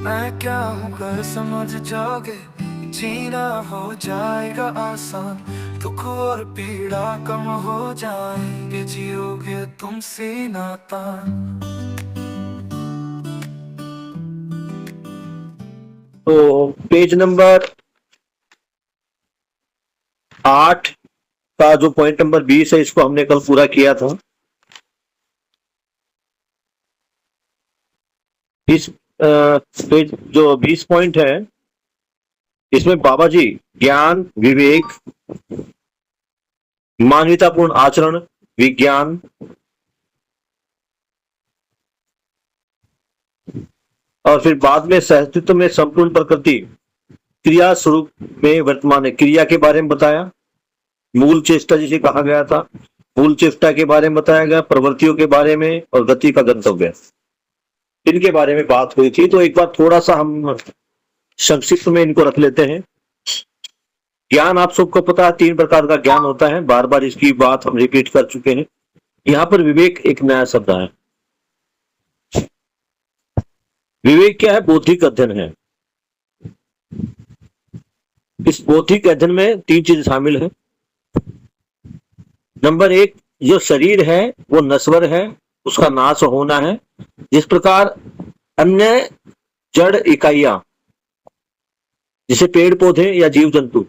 मैं क्या हूँ कर समझ जाओगे, जीना हो जाएगा आसान, दुख और पीड़ा कम हो जाएंगे, जियोगे तुम सीना तान। तो पेज नंबर 8 का जो पॉइंट नंबर 20 है, इसको हमने कल पूरा किया था। इस पेज जो 20 पॉइंट है, इसमें बाबा जी ज्ञान, विवेक, मानवतापूर्ण आचरण, विज्ञान और फिर बाद में सहस्तित्व में संपूर्ण प्रकृति, क्रिया स्वरूप में वर्तमान क्रिया के बारे में बताया, मूल चेष्टा जिसे कहा गया था, मूल चेष्टा के बारे में बताया गया, प्रवृत्तियों के बारे में और गति का गंतव्य, इनके बारे में बात हुई थी। तो एक बार थोड़ा सा हम संक्षिप्त में इनको रख लेते हैं। ज्ञान आप सबको पता है, 3 प्रकार का ज्ञान होता है, बार बार इसकी बात हम रिपीट कर चुके हैं। यहाँ पर विवेक एक नया शब्द है। विवेक क्या है? बौद्धिक अध्ययन है। इस बौद्धिक अध्ययन में 3 चीज शामिल है। नंबर 1, जो शरीर है वो नश्वर है, उसका नाश होना है। जिस प्रकार अन्य जड़ इकाइयां जैसे पेड़ पौधे या जीव जंतु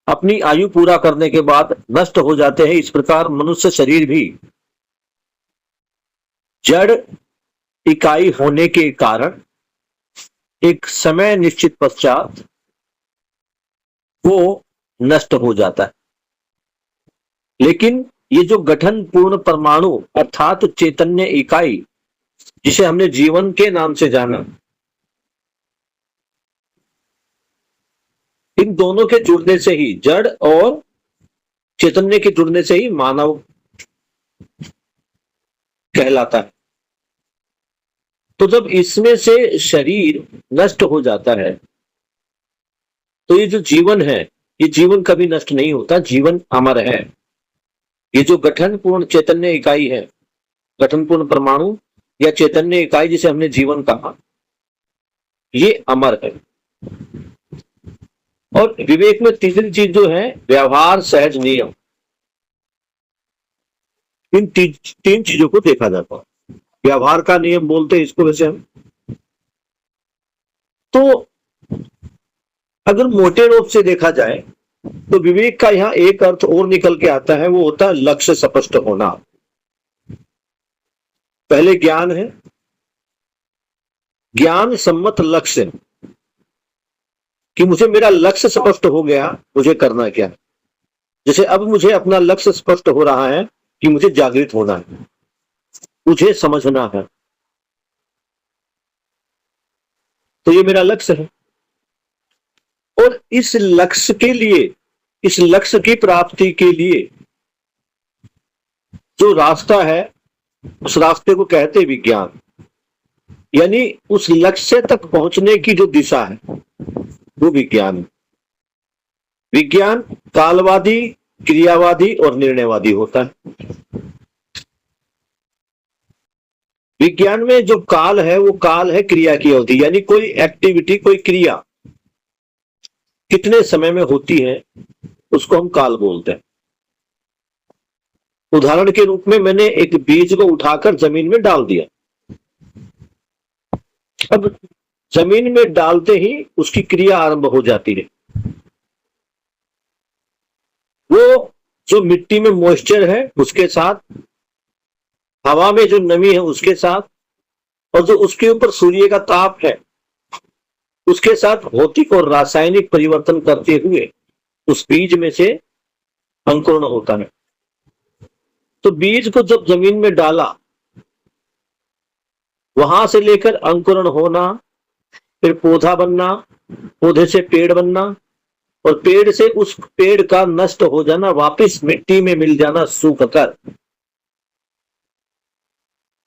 अपनी आयु पूरा करने के बाद नष्ट हो जाते हैं, इस प्रकार मनुष्य शरीर भी जड़ इकाई होने के कारण एक समय निश्चित पश्चात वो नष्ट हो जाता है। लेकिन ये जो गठन पूर्ण परमाणु अर्थात चैतन्य इकाई, जिसे हमने जीवन के नाम से जाना, इन दोनों के जुड़ने से ही, जड़ और चैतन्य के जुड़ने से ही मानव कहलाता है। तो जब इसमें से शरीर नष्ट हो जाता है, तो ये जो जीवन है, ये जीवन कभी नष्ट नहीं होता, जीवन अमर है। ये जो गठन पूर्ण चैतन्य इकाई है, गठन पूर्ण परमाणु या चैतन्य इकाई जिसे हमने जीवन कहा, ये अमर है। और विवेक में तीसरी चीज जो है, व्यवहार सहज नियम, इन 3 चीजों को देखा जाता है। व्यवहार का नियम बोलते हैं इसको वैसे हम। तो अगर मोटे रूप से देखा जाए तो विवेक का यहां एक अर्थ और निकल के आता है, वो होता है लक्ष्य स्पष्ट होना। पहले ज्ञान है, ज्ञान सम्मत लक्ष्य, कि मुझे मेरा लक्ष्य स्पष्ट हो गया, मुझे करना क्या। जैसे अब मुझे अपना लक्ष्य स्पष्ट हो रहा है कि मुझे जागृत होना है, मुझे समझना है, तो ये मेरा लक्ष्य है। और इस लक्ष्य के लिए, इस लक्ष्य की प्राप्ति के लिए जो रास्ता है, उस रास्ते को कहते हैं विज्ञान। यानी उस लक्ष्य तक पहुंचने की जो दिशा है वो विज्ञान है। विज्ञान कालवादी, क्रियावादी और निर्णयवादी होता है। विज्ञान में जो काल है वो काल है क्रिया की अवधि, यानी कोई एक्टिविटी, कोई क्रिया कितने समय में होती है, उसको हम काल बोलते हैं। उदाहरण के रूप में मैंने एक बीज को उठाकर जमीन में डाल दिया। अब जमीन में डालते ही उसकी क्रिया आरंभ हो जाती है। वो जो मिट्टी में मॉइस्चर है उसके साथ, हवा में जो नमी है उसके साथ, और जो उसके ऊपर सूर्य का ताप है उसके साथ भौतिक और रासायनिक परिवर्तन करते हुए उस बीज में से अंकुरण होता है। तो बीज को जब जमीन में डाला, वहां से लेकर अंकुरण होना, फिर पौधा बनना, पौधे से पेड़ बनना, और पेड़ से उस पेड़ का नष्ट हो जाना, वापस मिट्टी में मिल जाना सूख कर,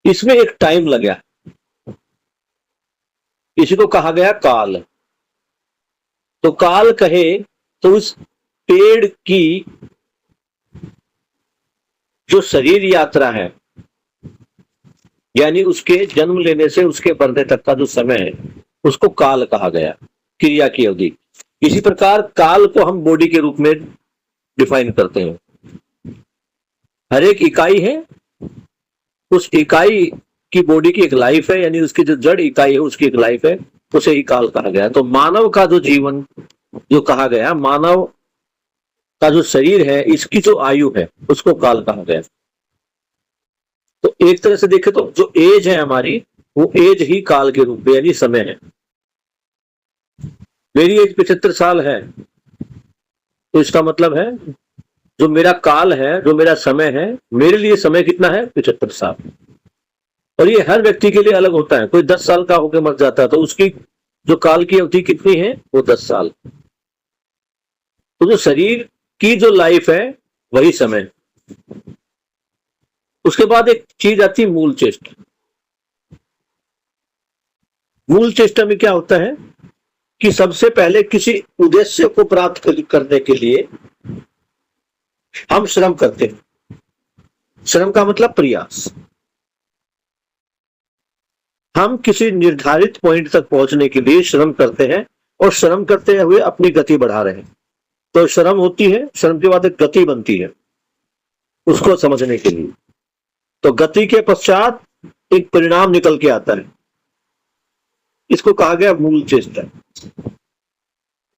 इसमें एक टाइम लगा। इसी को कहा गया काल। तो काल कहे तो उस पेड़ की जो शरीर यात्रा है, यानी उसके जन्म लेने से उसके मरने तक का जो समय है, उसको काल कहा गया, क्रिया की अवधि। इसी प्रकार काल को हम बॉडी के रूप में डिफाइन करते हैं। हर एक इकाई है, उस इकाई की बॉडी की एक लाइफ है, यानी उसकी जो जड़ इकाई है उसकी एक लाइफ है, उसे ही काल कहा गया। तो मानव का जो जीवन जो कहा गया, मानव का जो शरीर है, इसकी जो आयु है उसको काल कहा गया। तो एक तरह से देखें तो जो एज है हमारी, वो एज ही काल के रूप में यानी समय है। मेरी एज 75 साल है, तो इसका मतलब है जो मेरा काल है, जो मेरा समय है, मेरे लिए समय कितना है? 75 साल। और ये हर व्यक्ति के लिए अलग होता है। कोई 10 साल का होकर मर जाता है तो उसकी जो काल की अवधि कितनी है? वो 10 साल। तो जो शरीर की जो लाइफ है वही समय। उसके बाद एक चीज आती है मूल चेष्टा। मूल चेष्टा में क्या होता है कि सबसे पहले किसी उद्देश्य को प्राप्त करने के लिए हम श्रम करते हैं। श्रम का मतलब प्रयास। हम किसी निर्धारित पॉइंट तक पहुंचने के लिए श्रम करते हैं और श्रम करते हुए अपनी गति बढ़ा रहे हैं। तो श्रम होती है, श्रम के बाद एक गति बनती है उसको समझने के लिए। तो गति के पश्चात एक परिणाम निकल के आता है, इसको कहा गया मूल चेष्टा।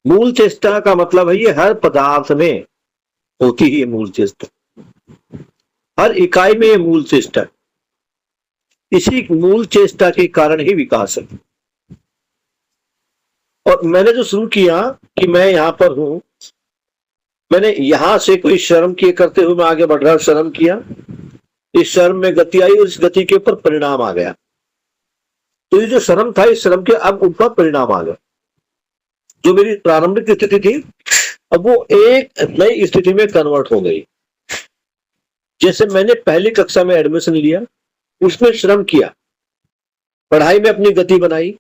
मूल चेष्टा का मतलब है ये हर पदार्थ में होती ही है मूल चेष्टा, हर इकाई में ये मूल चेष्टा। इसी मूल चेष्टा के कारण ही विकास है। और मैंने जो शुरू किया कि मैं यहां पर हूं, मैंने यहां से कोई श्रम किए करते हुए मैं आगे बढ़ रहा हूं, श्रम किया, इस श्रम में गति आई और इस गति के ऊपर परिणाम आ गया। तो ये जो श्रम था, इस श्रम के अब ऊपर परिणाम आ गया। जो मेरी प्रारंभिक स्थिति थी अब वो एक नई स्थिति में कन्वर्ट हो गई। जैसे मैंने पहली कक्षा में एडमिशन लिया, उसमें श्रम किया, पढ़ाई में अपनी गति बनाई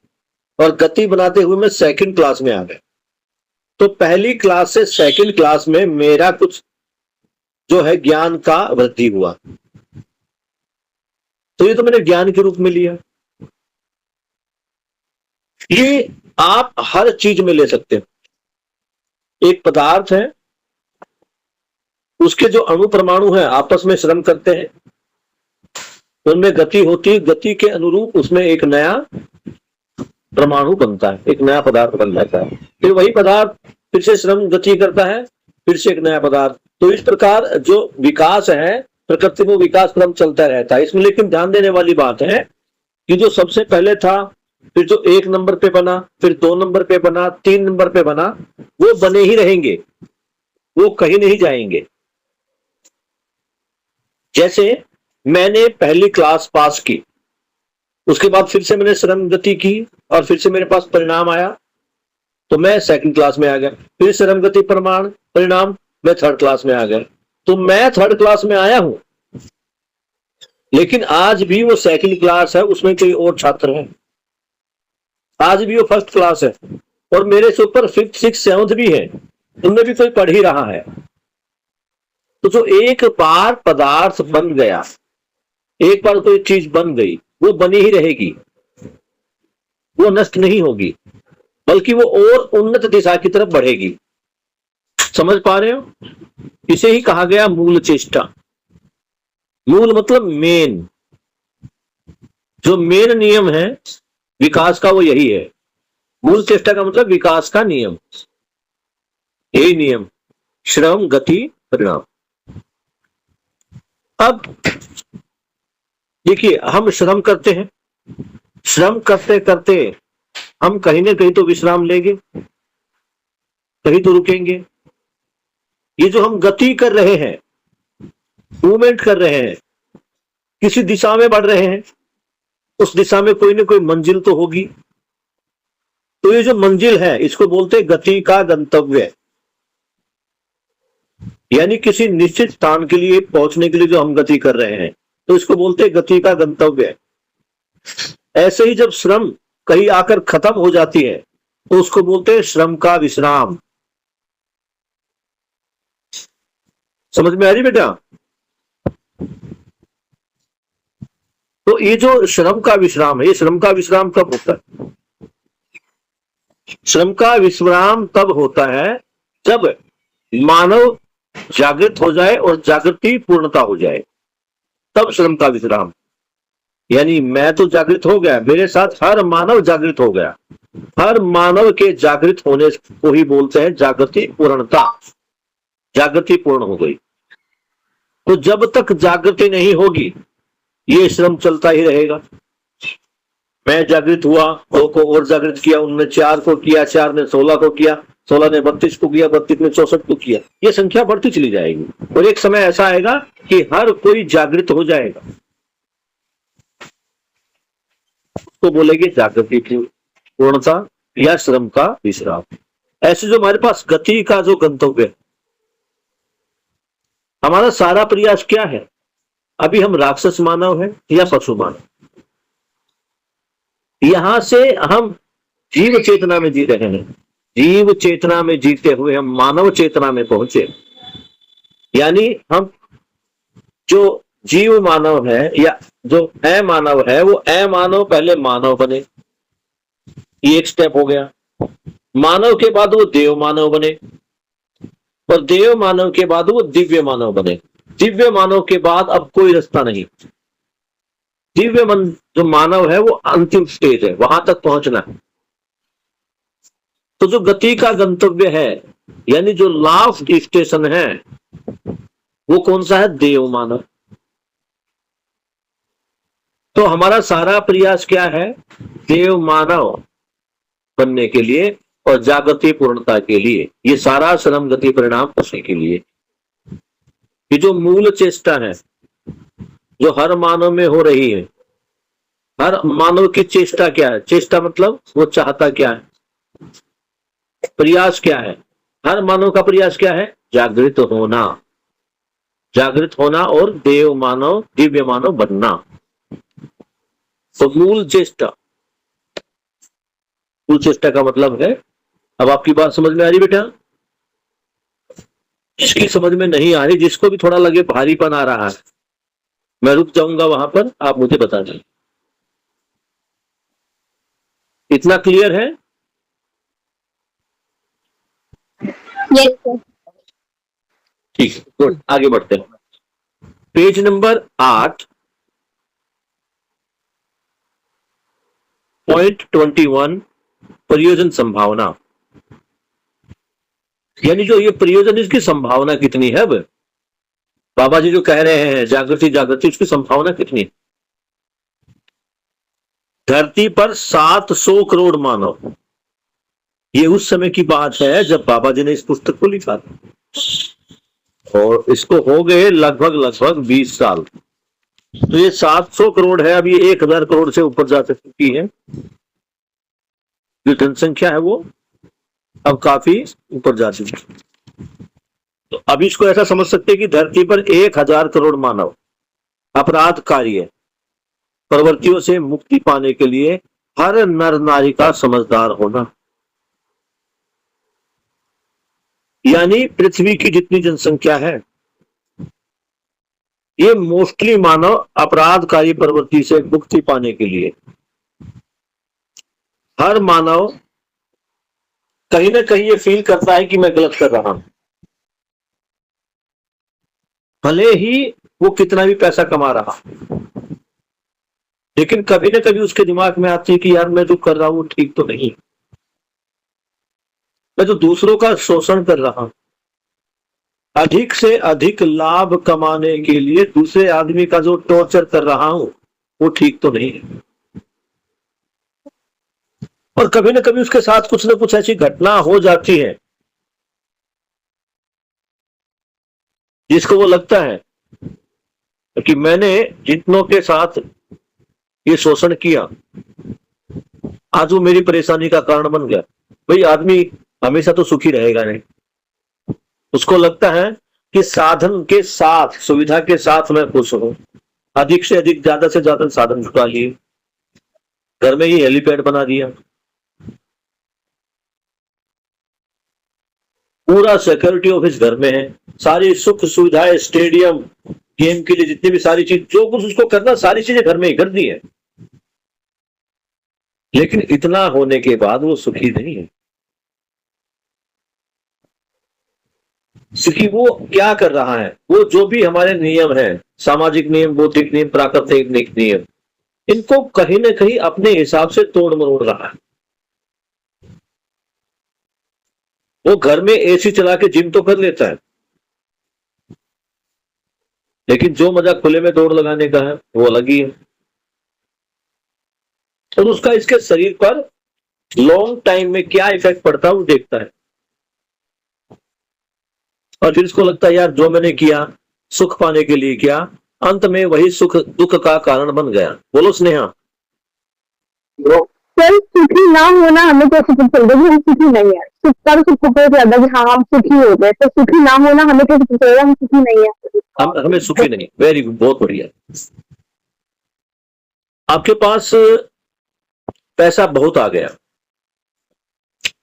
और गति बनाते हुए मैं सेकंड क्लास में आ गया। तो पहली क्लास से सेकंड क्लास में मेरा कुछ जो है ज्ञान का वृद्धि हुआ। तो ये तो मैंने ज्ञान के रूप में लिया। ये आप हर चीज में ले सकते हैं। एक पदार्थ है, उसके जो अणु परमाणु है आपस में श्रम करते हैं, उनमें गति होती है, गति के अनुरूप उसमें एक नया परमाणु बनता है, एक नया पदार्थ बन जाता है। फिर वही पदार्थ फिर से श्रम गति करता है, फिर से एक नया पदार्थ। तो इस प्रकार जो विकास है प्रकृति में, विकास क्रम चलता रहता है। इसमें लेकिन ध्यान देने वाली बात है कि जो सबसे पहले था, फिर जो 1 नंबर पे बना, फिर 2 नंबर पे बना, 3 नंबर पे बना, वो बने ही रहेंगे, वो कहीं नहीं जाएंगे। जैसे मैंने पहली क्लास पास की, उसके बाद फिर से मैंने श्रम गति की और फिर से मेरे पास परिणाम आया, तो मैं सेकंड क्लास में आ गया। फिर श्रम गति प्रमाण परिणाम, मैं थर्ड क्लास में आ गया। तो मैं थर्ड क्लास में आया हूं, लेकिन आज भी वो सेकंड क्लास है, उसमें कोई और छात्र है। आज भी वो फर्स्ट क्लास है और मेरे से ऊपर 5th 6th 7th भी है, उनमें भी कोई पढ़ ही रहा है। तो जो एक बार पदार्थ बन गया, एक बार कोई चीज बन गई, वो बनी ही रहेगी, वो नष्ट नहीं होगी, बल्कि वो और उन्नत दिशा की तरफ बढ़ेगी। समझ पा रहे हो? इसे ही कहा गया मूल चेष्टा। मूल मतलब मेन, जो मेन नियम है विकास का वो यही है। मूल चेष्टा का मतलब विकास का नियम, यही नियम, श्रम गति परिणाम। अब देखिए, हम श्रम करते हैं, श्रम करते करते हम कहीं ना कहीं तो विश्राम लेंगे, कहीं तो रुकेंगे। ये जो हम गति कर रहे हैं, मूवमेंट कर रहे हैं, किसी दिशा में बढ़ रहे हैं, उस दिशा में कोई ना कोई मंजिल तो होगी। तो ये जो मंजिल है इसको बोलते हैं गति का गंतव्य। यानी किसी निश्चित स्थान के लिए पहुंचने के लिए जो हम गति कर रहे हैं, तो इसको बोलते हैं गति का गंतव्य। ऐसे ही जब श्रम कहीं आकर खत्म हो जाती है तो उसको बोलते हैं श्रम का विश्राम। समझ में आ रही बेटा? तो ये जो श्रम का विश्राम है, ये श्रम का विश्राम कब होता है? श्रम का विश्राम तब होता है जब मानव जागृत हो जाए और जागृति पूर्णता हो जाए, तब श्रम का विश्राम। यानी मैं तो जागृत हो गया, मेरे साथ हर मानव जागृत हो गया, हर मानव के जागृत होने को ही बोलते हैं जागृति पूर्णता। जागृति पूर्ण हो गई। तो जब तक जागृति नहीं होगी ये श्रम चलता ही रहेगा। मैं जागृत हुआ, 2 को और जागृत किया, उनने 4 को किया, 4 ने 16 को किया, 16 ने 32 को किया, 32 ने 64 को किया, ये संख्या बढ़ती चली जाएगी और एक समय ऐसा आएगा कि हर कोई जागृत हो जाएगा। तो बोलेंगे जागृति पूर्णता या श्रम का विश्राम। ऐसे जो हमारे पास गति का जो गंतव्य है, हमारा सारा प्रयास क्या है? अभी हम राक्षस मानव हैं या पशु मानव? यहां से हम जीव चेतना में जी रहे हैं, जीव चेतना में जीते हुए हम मानव चेतना में पहुंचे। यानी हम जो जीव मानव है या जो अमानव है वो अमानव पहले मानव बने, ये एक स्टेप हो गया। मानव के बाद वो देव मानव बने और देव मानव के बाद वो दिव्य मानव बने। दिव्य मानव के बाद अब कोई रास्ता नहीं। दिव्य मन जो मानव है वो अंतिम स्टेज है, वहां तक पहुंचना है। तो जो गति का गंतव्य है यानी जो लास्ट स्टेशन है वो कौन सा है? देव मानव। तो हमारा सारा प्रयास क्या है? देव मानव बनने के लिए और जागृति पूर्णता के लिए। ये सारा श्रम गति परिणाम उसी के लिए। ये जो मूल चेष्टा है जो हर मानव में हो रही है, हर मानव की चेष्टा क्या है? चेष्टा मतलब वो चाहता क्या है, प्रयास क्या है? हर मानव का प्रयास क्या है? जागृत होना, जागृत होना और देव मानव दिव्य मानव बनना। तो मूल चेष्टा, मूल चेष्टा का मतलब है, अब आपकी बात समझ में आ रही बेटा? जिसकी समझ में नहीं आ रही, जिसको भी थोड़ा लगे भारीपन आ रहा है, मैं रुक जाऊंगा वहां पर, आप मुझे बता दें। इतना क्लियर है? Yes sir. ठीक है, गुड, आगे बढ़ते हैं। पेज नंबर 8 पॉइंट 21 प्रयोजन संभावना। यानी जो ये प्रयोजन, इसकी संभावना कितनी है? अब बाबा जी जो कह रहे हैं जागृति जागृति, उसकी संभावना कितनी है? धरती पर 700 करोड़ मानव, ये उस समय की बात है जब बाबा जी ने इस पुस्तक को लिखा था और इसको हो गए लगभग 20 साल। तो ये 700 करोड़ है, अभी 1000 करोड़ से ऊपर जा चुकी है। जो जनसंख्या है वो अब काफी ऊपर जा चुकी है। तो अब इसको ऐसा समझ सकते हैं कि धरती पर 1000 करोड़ मानव अपराधकारी है। प्रवृत्तियों से मुक्ति पाने के लिए हर नर नारी का समझदार होना। यानी पृथ्वी की जितनी जनसंख्या है ये मोस्टली मानव अपराधकारी प्रवृत्ति से मुक्ति पाने के लिए, हर मानव कहीं ना कहीं ये फील करता है कि मैं गलत कर रहा हूं, भले ही वो कितना भी पैसा कमा रहा, लेकिन कभी ना कभी उसके दिमाग में आती है कि यार मैं जो कर रहा हूं ठीक तो नहीं, मैं तो दूसरों का शोषण कर रहा हूं, अधिक से अधिक लाभ कमाने के लिए दूसरे आदमी का जो टॉर्चर कर रहा हूं वो ठीक तो नहीं है। और कभी ना कभी उसके साथ कुछ ना कुछ ऐसी घटना हो जाती है जिसको वो लगता है कि मैंने जितनों के साथ ये शोषण किया आज वो मेरी परेशानी का कारण बन गया। भाई आदमी हमेशा तो सुखी रहेगा नहीं, उसको लगता है कि साधन के साथ, सुविधा के साथ मैं खुश हूं, अधिक से अधिक ज्यादा से ज्यादा साधन जुटा लिए, घर में ही हेलीपैड बना दिया, पूरा सिक्योरिटी ऑफिस घर में है, सारी सुख सुविधाएं, स्टेडियम, गेम के लिए जितनी भी सारी चीज, जो कुछ उसको करना सारी चीजें घर में ही कर दी है। लेकिन इतना होने के बाद वो सुखी नहीं है। कि वो क्या कर रहा है, वो जो भी हमारे नियम है, सामाजिक नियम, बौद्धिक नियम, प्राकृतिक नियम, इनको कहीं ना कहीं अपने हिसाब से तोड़ मरोड़ रहा है। वो घर में एसी चला के जिम तो कर लेता है, लेकिन जो मजा खुले में दौड़ लगाने का है वो अलग ही है। और उसका इसके शरीर पर लॉन्ग टाइम में क्या इफेक्ट पड़ता है वो देखता है, और फिर इसको लगता है यार जो मैंने किया सुख पाने के लिए किया, अंत में वही सुख दुख का कारण बन गया। बोलो स्नेहा। सर सुखी ना होना हमें कैसे पता चल गया कि हम सुखी नहीं है? सुख का तो सुख को पता चलता कि हाँ हम सुखी हो गए, तो सुखी ना होना हमें कैसे पता चलेगा हम सुखी नहीं है? हमें सुखी नहीं। वेरी गुड, बहुत बढ़िया। आपके पास पैसा बहुत आ गया,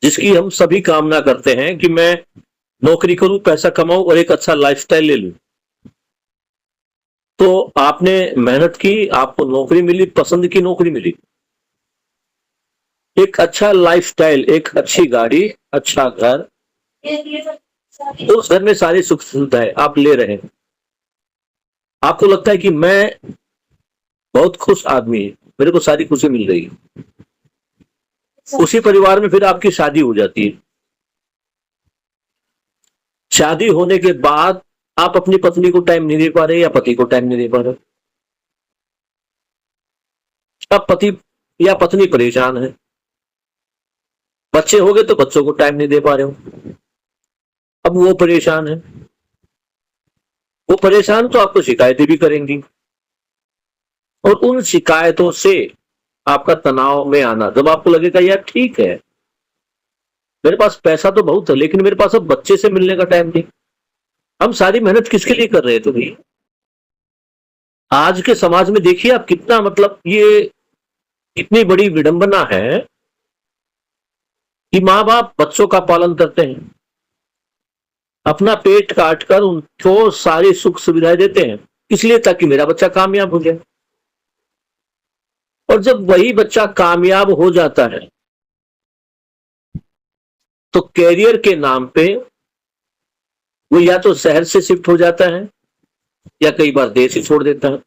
जिसकी हम सभी कामना करते हैं कि मैं नौकरी करूं, पैसा कमाऊं और एक अच्छा लाइफस्टाइल ले लूं। तो आपने मेहनत की, आपको नौकरी मिली, पसंद की नौकरी मिली, एक अच्छा लाइफस्टाइल, एक अच्छी गाड़ी, अच्छा घर, उस घर में सारी सुख सुविधाएं आप ले रहे हैं। आपको लगता है कि मैं बहुत खुश आदमी है, मेरे को सारी खुशी मिल रही है। उसी परिवार में फिर आपकी शादी हो जाती है। शादी होने के बाद आप अपनी पत्नी को टाइम नहीं दे पा रहे या पति को टाइम नहीं दे पा रहे। अब पति या पत्नी परेशान है, बच्चे हो गए तो बच्चों को टाइम नहीं दे पा रहे हो, अब वो परेशान है। वो परेशान तो आपको शिकायतें भी करेंगी, और उन शिकायतों से आपका तनाव में आना, जब आपको लगेगा यार ठीक है मेरे पास पैसा तो बहुत है, लेकिन मेरे पास अब बच्चे से मिलने का टाइम नहीं, हम सारी मेहनत किसके लिए कर रहे थे भाई? आज के समाज में देखिए आप कितना, मतलब ये इतनी बड़ी विडंबना है कि माँ बाप बच्चों का पालन करते हैं, अपना पेट काट कर उनको सारी सुख सुविधाएं देते हैं, इसलिए ताकि मेरा बच्चा कामयाब हो जाए। और जब वही बच्चा कामयाब हो जाता है तो कैरियर के नाम पे वो या तो शहर से शिफ्ट हो जाता है या कई बार देश ही छोड़ देता है।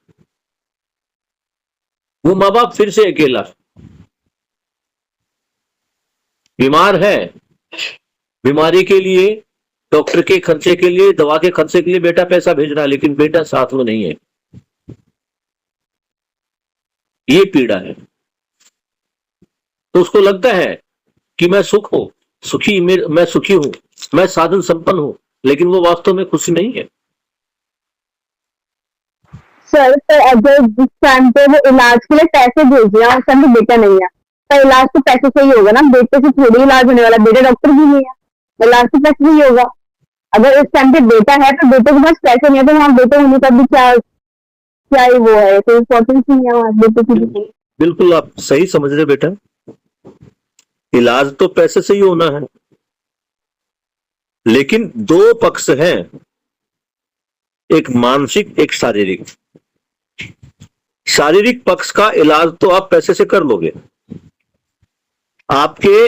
वो माँ बाप फिर से अकेला, बीमार है, बीमारी के लिए, डॉक्टर के खर्चे के लिए, दवा के खर्चे के लिए बेटा पैसा भेज रहा है, लेकिन बेटा साथ में नहीं है। ये पीड़ा है। तो उसको लगता है कि मैं सुख हूं, मैं सुखी हूं, मैं साधन संपन्न हूं, लेकिन वो वास्तव में खुशी नहीं है। सर तो अगर जिस टाइम पे वो इलाज के लिए पैसे भेज रहे हैं उस टाइम पे बेटा नहीं है, तो इलाज तो पैसे से ही होगा ना, बेटे से थोड़ी इलाज होने वाला, बेटा डॉक्टर भी नहीं है, इलाज तो पैसे से ही होगा। अगर इस टाइम पे बेटा है तो बेटे के पास पैसे नहीं है, तो वहाँ बेटे होने का भी क्या क्या ही वो है, कोई इम्पोर्टेंस नहीं है वहाँ बेटे की। बिल्कुल आप सही समझ रहे बेटा, इलाज तो पैसे से ही होना है, लेकिन दो पक्ष हैं, एक मानसिक एक शारीरिक। शारीरिक पक्ष का इलाज तो आप पैसे से कर लोगे। आपके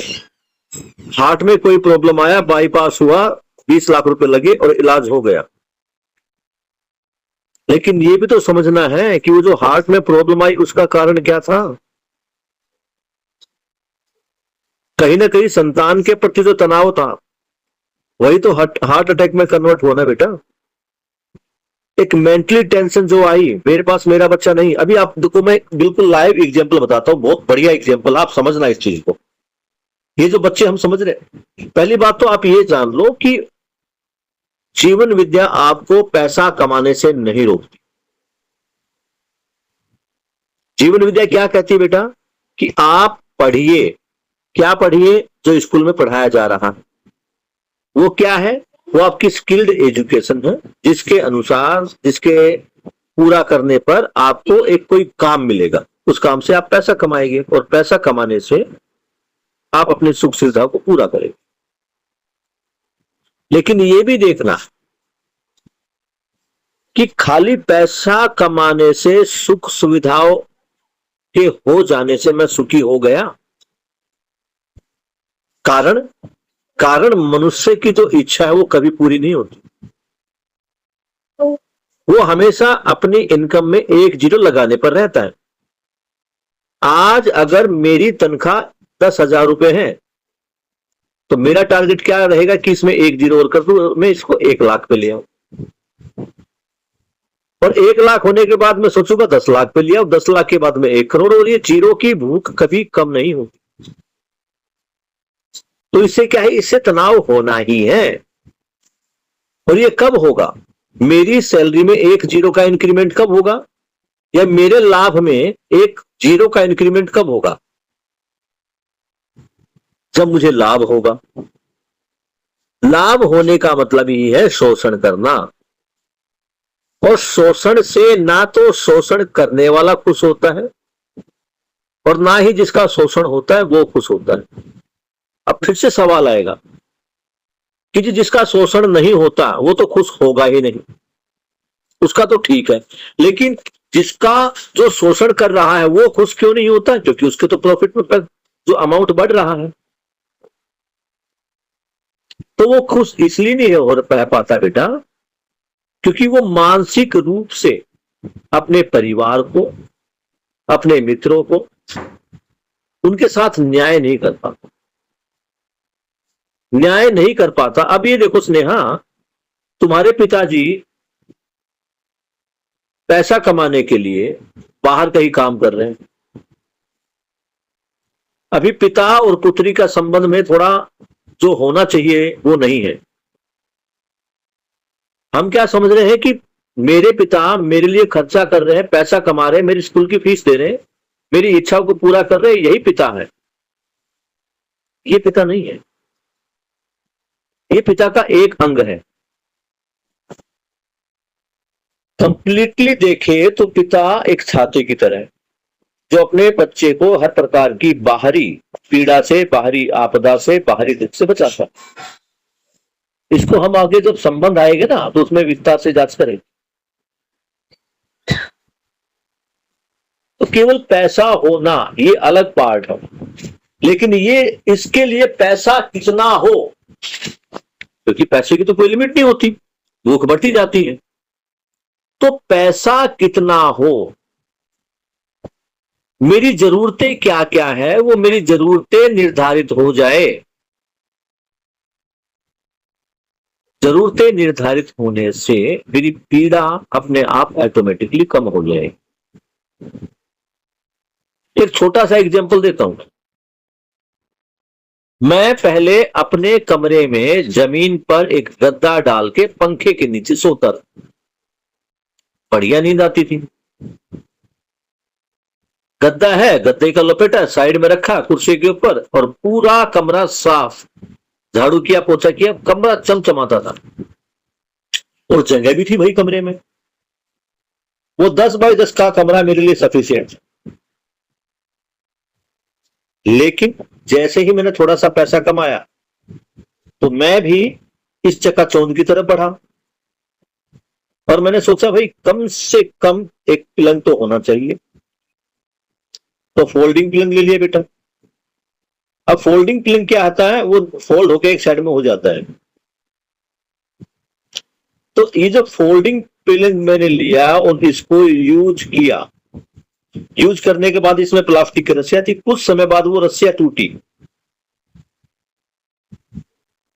हार्ट में कोई प्रॉब्लम आया, बाईपास हुआ, 20 लाख रुपए लगे और इलाज हो गया। लेकिन ये भी तो समझना है कि वो जो हार्ट में प्रॉब्लम आई उसका कारण क्या था? कहीं ना कहीं संतान के प्रति जो तनाव था वही तो हार्ट अटैक में कन्वर्ट हुआ ना बेटा। एक मेंटली टेंशन जो आई, मेरे पास मेरा बच्चा नहीं। अभी आप देखो, मैं बिल्कुल लाइव एग्जांपल बताता हूं, बहुत बढ़िया एग्जांपल, आप समझना इस चीज को। ये जो बच्चे हम समझ रहे, पहली बात तो आप ये जान लो कि जीवन विद्या आपको पैसा कमाने से नहीं रोकती। जीवन विद्या क्या कहती है बेटा? कि आप पढ़िए, क्या पढ़िए? जो स्कूल में पढ़ाया जा रहा है वो क्या है? वो आपकी स्किल्ड एजुकेशन है, जिसके अनुसार, जिसके पूरा करने पर आपको एक कोई काम मिलेगा, उस काम से आप पैसा कमाएंगे और पैसा कमाने से आप अपने सुख सुविधा को पूरा करेंगे। लेकिन ये भी देखना कि खाली पैसा कमाने से, सुख सुविधाओं के हो जाने से मैं सुखी हो गया? कारण कारण मनुष्य की जो इच्छा है वो कभी पूरी नहीं होती। वो हमेशा अपनी इनकम में एक जीरो लगाने पर रहता है। आज अगर मेरी तनख्वाह 10,000 रुपए है तो मेरा टारगेट क्या रहेगा कि इसमें एक जीरो और कर दूं, मैं इसको 1 लाख पे ले आऊं। और 1 लाख होने के बाद मैं सोचूंगा 10 लाख पे लिया, 10 लाख के बाद में 1 करोड़। और ये जीरो की भूख कभी कम नहीं होती। तो इससे क्या है, इससे तनाव होना ही है। और ये कब होगा, मेरी सैलरी में 1 जीरो का इंक्रीमेंट कब होगा, या मेरे लाभ में 1 जीरो का इंक्रीमेंट कब होगा? जब मुझे लाभ होगा। लाभ होने का मतलब ही है शोषण करना। और शोषण से ना तो शोषण करने वाला खुश होता है और ना ही जिसका शोषण होता है वो खुश होता है। अब फिर से सवाल आएगा कि जिसका शोषण नहीं होता वो तो खुश होगा ही नहीं, उसका तो ठीक है, लेकिन जिसका जो शोषण कर रहा है वो खुश क्यों नहीं होता? क्योंकि उसके तो प्रॉफिट में जो अमाउंट बढ़ रहा है, तो वो खुश इसलिए नहीं हो पाता बेटा, क्योंकि वो मानसिक रूप से अपने परिवार को, अपने मित्रों को, उनके साथ न्याय नहीं कर पाता। न्याय नहीं कर पाता। अब ये देखो स्नेहा, तुम्हारे पिताजी पैसा कमाने के लिए बाहर कहीं काम कर रहे हैं। अभी पिता और पुत्री का संबंध में थोड़ा जो होना चाहिए वो नहीं है। हम क्या समझ रहे हैं कि मेरे पिता मेरे लिए खर्चा कर रहे हैं, पैसा कमा रहे हैं, मेरी स्कूल की फीस दे रहे हैं, मेरी इच्छाओं को पूरा कर रहे हैं, यही पिता है। ये पिता नहीं है, ये पिता का एक अंग है। कंप्लीटली देखे तो पिता एक छात्र की तरह है जो अपने बच्चे को हर प्रकार की बाहरी पीड़ा से, बाहरी आपदा से, बाहरी दुख से बचाता है। इसको हम आगे जब संबंध आएगा ना तो उसमें विस्तार से जांच करेंगे। तो केवल पैसा होना ये अलग पार्ट है, लेकिन ये इसके लिए पैसा कितना हो, क्योंकि पैसे की तो कोई लिमिट नहीं होती, भूख बढ़ती जाती है। तो पैसा कितना हो, मेरी जरूरतें क्या क्या है, वो मेरी जरूरतें निर्धारित हो जाए। जरूरतें निर्धारित होने से मेरी पीड़ा अपने आप ऑटोमेटिकली कम हो जाए। एक छोटा सा एग्जांपल देता हूं। मैं पहले अपने कमरे में जमीन पर एक गद्दा डाल के पंखे के नीचे सोता था, बढ़िया नींद आती थी। गद्दा है, गद्दे का लपेटा साइड में रखा कुर्सी के ऊपर, और पूरा कमरा साफ, झाड़ू किया, पोछा किया, कमरा चमचमाता था। और जगह भी थी भाई कमरे में, वो 10 बाय 10 का कमरा मेरे लिए सफिशिएंट। लेकिन जैसे ही मैंने थोड़ा सा पैसा कमाया तो मैं भी इस चकाचौंध की तरफ बढ़ा, और मैंने सोचा भाई कम से कम एक पलंग तो होना चाहिए। तो फोल्डिंग पलंग ले लिया बेटा। अब फोल्डिंग पलंग क्या आता है, वो फोल्ड होकर एक साइड में हो जाता है। तो ये जो फोल्डिंग पलंग मैंने लिया और इसको यूज किया, यूज करने के बाद इसमें प्लास्टिक की रस्सियां थी। कुछ समय बाद वो रस्सियां टूटी,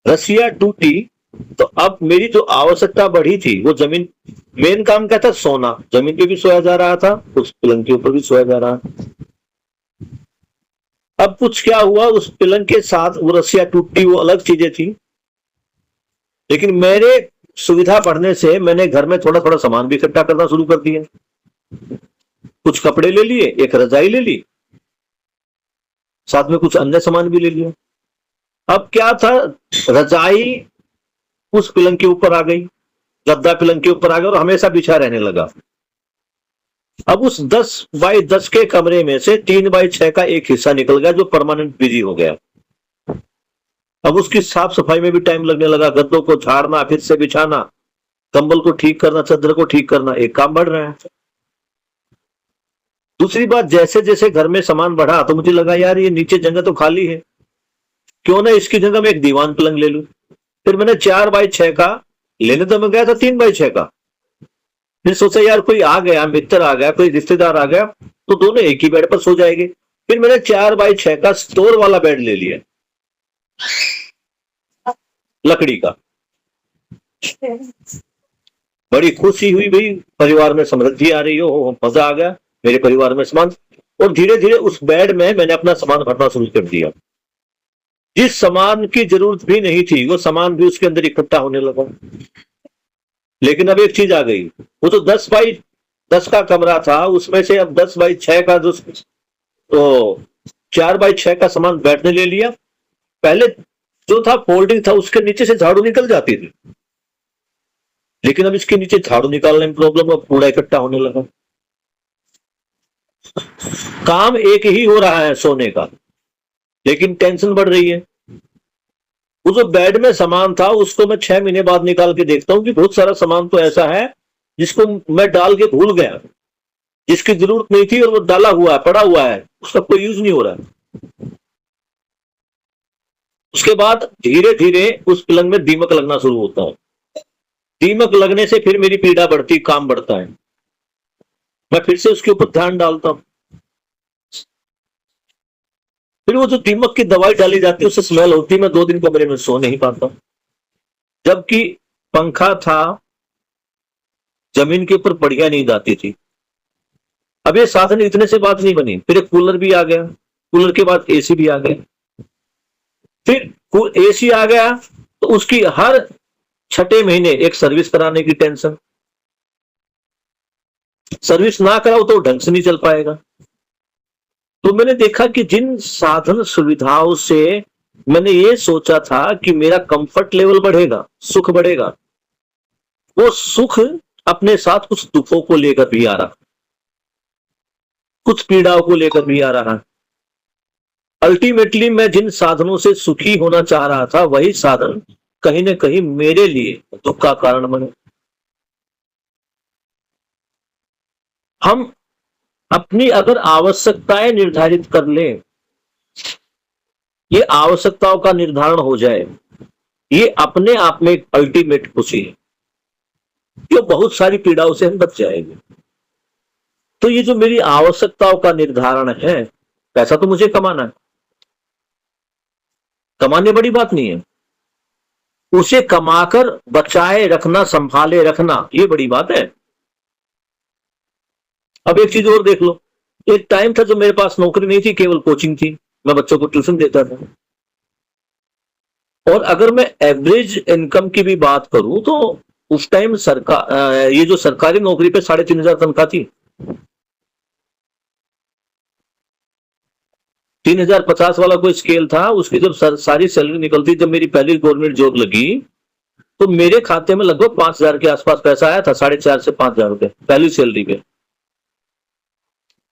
रस्सियां टूटी तो अब मेरी जो आवश्यकता बढ़ी थी, वो जमीन, मेन काम क्या था, सोना। जमीन पे भी सोया जा रहा था, उस पलंग के ऊपर भी सोया जा रहा। अब कुछ क्या हुआ, उस पलंग के साथ वो रस्सियां टूटी, वो अलग चीजें थी, लेकिन मेरे सुविधा बढ़ने से मैंने घर में थोड़ा थोड़ा सामान भी इकट्ठा करना शुरू कर दिया। कुछ कपड़े ले लिए, एक रजाई ले ली, साथ में कुछ अन्य सामान भी ले लिया। अब क्या था, रजाई उस पलंग के ऊपर आ गई, गद्दा पलंग के ऊपर आ गया और हमेशा बिछा रहने लगा। अब उस 10 बाय 10 के कमरे में से 3 बाय 6 का एक हिस्सा निकल गया जो परमानेंट बिजी हो गया। अब उसकी साफ सफाई में भी टाइम लगने लगा, गद्दों को झाड़ना, फिर से बिछाना, कंबल को ठीक करना, चादर को ठीक करना, एक काम बढ़ रहा है। दूसरी बात, जैसे जैसे घर में सामान बढ़ा तो मुझे लगा यार ये नीचे जगह तो खाली है, क्यों ना इसकी जगह मैं एक दीवान पलंग ले लूं। फिर मैंने 4x6 का लेने तो मैं गया था 3x6 का। फिर सोचा यार कोई आ गया, मित्र आ गया, कोई रिश्तेदार आ गया तो दोनों एक ही बेड पर सो जाएंगे। फिर मैंने 4x6 का स्टोर वाला बेड ले लिया, लकड़ी का। बड़ी खुशी हुई भाई, परिवार में समृद्धि आ रही हो, मजा आ गया मेरे परिवार में सामान। और धीरे धीरे उस बेड में मैंने अपना सामान भरना शुरू कर दिया। जिस सामान की जरूरत भी नहीं थी वो सामान भी उसके अंदर इकट्ठा होने लगा। लेकिन अब एक चीज आ गई, वो तो 10x10 का कमरा था, उसमें से अब 10x6 का जो तो 4x6 का सामान बैठने ले लिया। पहले जो था फोल्डिंग था, उसके नीचे से झाड़ू निकल जाती थी, लेकिन अब इसके नीचे झाड़ू निकालने में प्रॉब्लम, अब कूड़ा इकट्ठा होने लगा। काम एक ही हो रहा है सोने का, लेकिन टेंशन बढ़ रही है। वो जो बेड में सामान था उसको मैं 6 महीने बाद निकाल के देखता हूँ कि बहुत सारा सामान तो ऐसा है जिसको मैं डाल के भूल गया, जिसकी जरूरत नहीं थी और वो डाला हुआ है, पड़ा हुआ है, उसका कोई यूज नहीं हो रहा है। उसके बाद धीरे धीरे उस पलंग में दीमक लगना शुरू होता है। दीमक लगने से फिर मेरी पीड़ा बढ़ती, काम बढ़ता है। मैं फिर से उसके ऊपर ध्यान डालता हूं। फिर वो जो दीमक की दवाई डाली जाती है उससे स्मेल होती है, मैं 2 दिन कमरे में सो नहीं पाता, जबकि पंखा था, जमीन के ऊपर बढ़िया नींद आती थी। अब ये साधन इतने से बात नहीं बनी, फिर एक कूलर भी आ गया, कूलर के बाद एसी भी आ गया। फिर एसी आ गया तो उसकी हर 6 महीने एक सर्विस कराने की टेंशन। सर्विस ना कराओ तो ढंग से नहीं चल पाएगा। तो मैंने देखा कि जिन साधन सुविधाओं से मैंने ये सोचा था कि मेरा कंफर्ट लेवल बढ़ेगा, सुख बढ़ेगा, वो सुख अपने साथ कुछ दुखों को लेकर भी आ रहा, कुछ पीड़ाओं को लेकर भी आ रहा। अल्टीमेटली मैं जिन साधनों से सुखी होना चाह रहा था वही साधन कहीं ना कहीं मेरे लिए दुख का कारण बने। हम अपनी अगर आवश्यकताएं निर्धारित कर लें, ये आवश्यकताओं का निर्धारण हो जाए, ये अपने आप में एक अल्टीमेट खुशी है, जो बहुत सारी पीड़ाओं से हम बच जाएंगे। तो ये जो मेरी आवश्यकताओं का निर्धारण है, पैसा तो मुझे कमाना है, कमाने बड़ी बात नहीं है, उसे कमाकर बचाए रखना, संभाले रखना, ये बड़ी बात है। अब एक चीज और देख लो, एक टाइम था जब मेरे पास नौकरी नहीं थी, केवल कोचिंग थी, मैं बच्चों को ट्यूशन देता था। और अगर मैं एवरेज इनकम की भी बात करूं तो उस टाइम सरकार, ये जो सरकारी नौकरी पे 3,500 तनख्वाह थी। 3,050 वाला कोई स्केल था, उसकी जब सारी सैलरी निकलती, जब मेरी पहली गवर्नमेंट जॉब लगी तो मेरे खाते में लगभग 5,000 के आसपास पैसा आया था, 4,500 से 5,000 रुपए पहली सैलरी पे।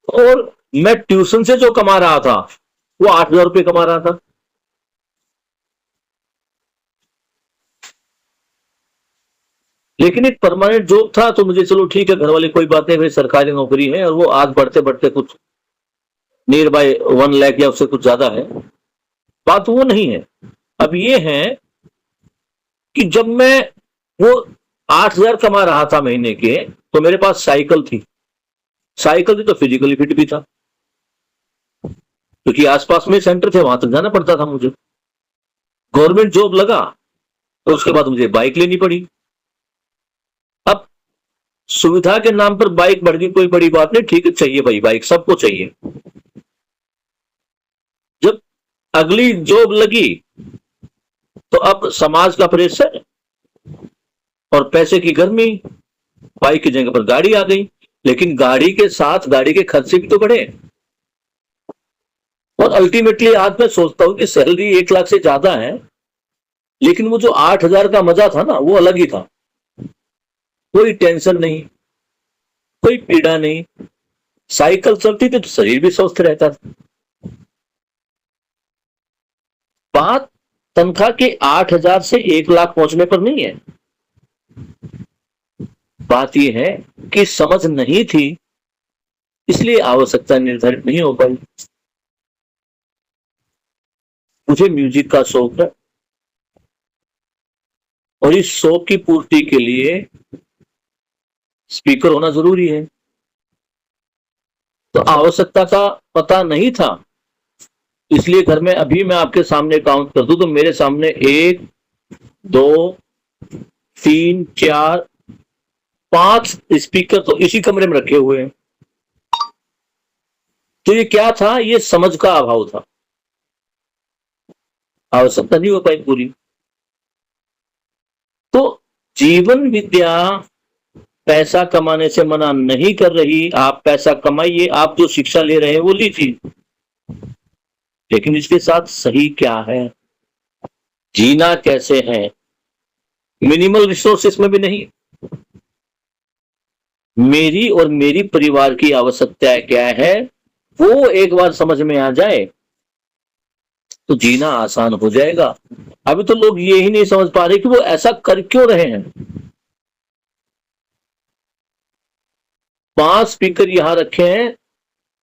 और मैं ट्यूशन से जो कमा रहा था वो 8,000 रुपये कमा रहा था। लेकिन एक परमानेंट जॉब था तो मुझे चलो ठीक है, घर वाले कोई बात नहीं, भाई सरकारी नौकरी है, और वो आज बढ़ते बढ़ते कुछ नियर बाय 1 लाख या उससे कुछ ज्यादा है। बात वो नहीं है, अब ये है कि जब मैं वो 8,000 कमा रहा था महीने के, तो मेरे पास साइकिल थी तो फिजिकली फिट भी था, क्योंकि आसपास में सेंटर थे, वहां तक जाना पड़ता था मुझे। गवर्नमेंट जॉब लगा तो उसके बाद मुझे बाइक लेनी पड़ी। अब सुविधा के नाम पर बाइक बढ़ गई, कोई बड़ी बात नहीं, ठीक है, चाहिए भाई, बाइक सबको चाहिए। जब अगली जॉब लगी तो अब समाज का प्रेशर और पैसे की गर्मी, बाइक की जगह पर गाड़ी आ गई, लेकिन गाड़ी के साथ गाड़ी के खर्चे भी तो बढ़े। और अल्टीमेटली आज मैं सोचता हूं कि सैलरी 1 लाख से ज्यादा है, लेकिन वो जो 8,000 का मजा था ना, वो अलग ही था। कोई टेंशन नहीं, कोई पीड़ा नहीं, साइकिल चलती थी तो शरीर भी स्वस्थ रहता था। बात तनख्वाह के 8,000 से 1 लाख पहुंचने पर नहीं है, बात यह है कि समझ नहीं थी, इसलिए आवश्यकता निर्धारित नहीं हो पाई। मुझे म्यूजिक का शौक है और इस शौक की पूर्ति के लिए स्पीकर होना जरूरी है। तो आवश्यकता का पता नहीं था, इसलिए घर में अभी मैं आपके सामने काउंट कर दूं तो मेरे सामने 1 2 3 4 5 स्पीकर तो इसी कमरे में रखे हुए हैं। तो ये क्या था? ये समझ का अभाव था, आवश्यकता नहीं हो पाई पूरी। तो जीवन विद्या पैसा कमाने से मना नहीं कर रही, आप पैसा कमाइए, आप जो शिक्षा ले रहे हैं वो लीजिए, लेकिन इसके साथ सही क्या है, जीना कैसे है। मिनिमल रिसोर्सेस में भी नहीं, मेरी और मेरी परिवार की आवश्यकता क्या है वो एक बार समझ में आ जाए तो जीना आसान हो जाएगा। अभी तो लोग ये ही नहीं समझ पा रहे कि वो ऐसा कर क्यों रहे हैं। 5 स्पीकर यहां रखे हैं,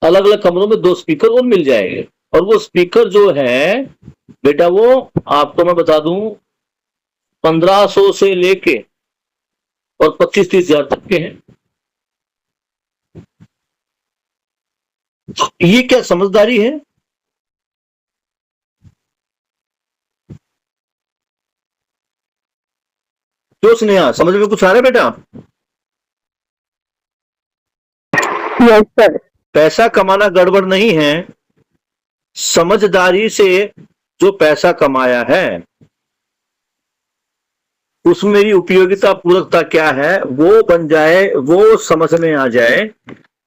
अलग अलग कमरों में 2 स्पीकर और मिल जाएंगे, और वो स्पीकर जो है बेटा वो आपको मैं बता दूं 1500 से लेके और 25-30 हजार तक के हैं। ये क्या समझदारी है? क्यों स्नेहा, समझ में कुछ आ रहा है बेटा? Yes sir. पैसा कमाना गड़बड़ नहीं है, समझदारी से जो पैसा कमाया है उसमें मेरी उपयोगिता पूर्वकता क्या है वो बन जाए, वो समझ में आ जाए,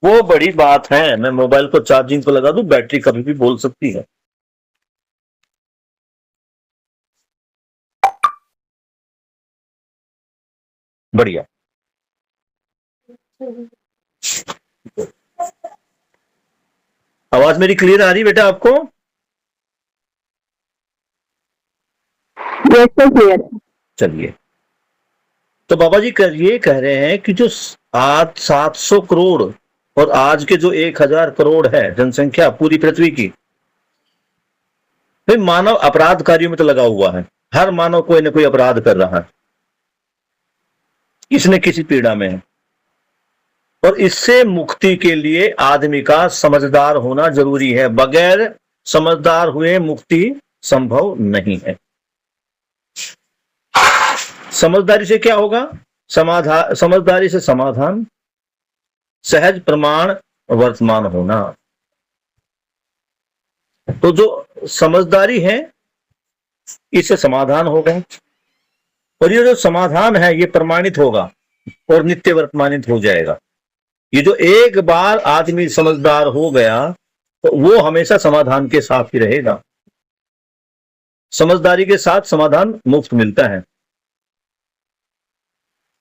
वो बड़ी बात है। मैं मोबाइल को चार्जिंग पर लगा दूं, बैटरी कभी भी बोल सकती है। बढ़िया। आवाज मेरी क्लियर आ रही बेटा आपको? यस सर, क्लियर है। चलिए, तो बाबा जी ये कह रहे हैं कि जो आज 700 करोड़ और आज के जो 1000 करोड़ है जनसंख्या पूरी पृथ्वी की, फिर मानव अपराध कार्यों में तो लगा हुआ है। हर मानव कोई ना कोई अपराध कर रहा है, किसी न किसी पीड़ा में है, और इससे मुक्ति के लिए आदमी का समझदार होना जरूरी है। बगैर समझदार हुए मुक्ति संभव नहीं है। समझदारी से क्या होगा? समाधान, समझदारी से समाधान, सहज प्रमाण, वर्तमान होना। तो जो समझदारी है इससे समाधान होगा, और ये जो समाधान है ये प्रमाणित होगा और नित्य वर्तमानित हो जाएगा। ये जो एक बार आदमी समझदार हो गया तो वो हमेशा समाधान के साथ ही रहेगा। समझदारी के साथ समाधान मुफ्त मिलता है,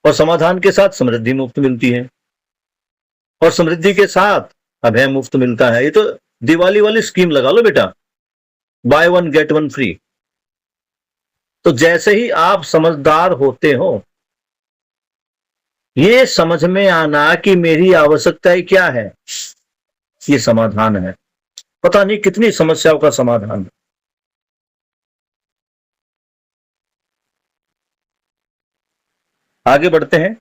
और समाधान के साथ समृद्धि मुफ्त मिलती है, और समृद्धि के साथ अभय मुफ्त मिलता है। ये तो दिवाली वाली स्कीम लगा लो बेटा, बाय 1 गेट 1 फ्री। तो जैसे ही आप समझदार होते हो, ये समझ में आना कि मेरी आवश्यकताएं क्या है, ये समाधान है। पता नहीं कितनी समस्याओं का समाधान है। आगे बढ़ते हैं।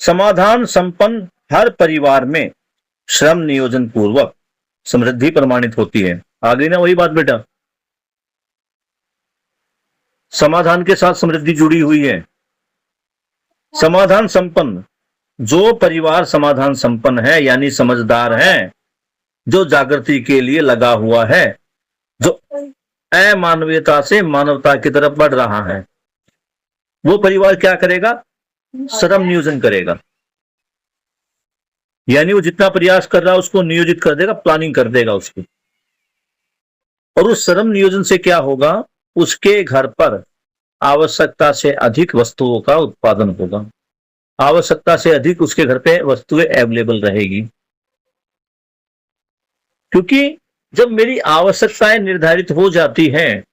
समाधान संपन्न हर परिवार में श्रम नियोजन पूर्वक समृद्धि प्रमाणित होती है। आगे ना वही बात बेटा, समाधान के साथ समृद्धि जुड़ी हुई है। समाधान संपन्न, जो परिवार समाधान संपन्न है यानी समझदार है, जो जागृति के लिए लगा हुआ है, जो अमानवीयता से मानवता की तरफ बढ़ रहा है, वो परिवार क्या करेगा? श्रम नियोजन करेगा। यानी वो जितना प्रयास कर रहा है उसको नियोजित कर देगा, प्लानिंग कर देगा उसकी। और उस श्रम नियोजन से क्या होगा? उसके घर पर आवश्यकता से अधिक वस्तुओं का उत्पादन होगा, आवश्यकता से अधिक उसके घर पे वस्तुएं अवेलेबल रहेगी। क्योंकि जब मेरी आवश्यकताएं निर्धारित हो जाती हैं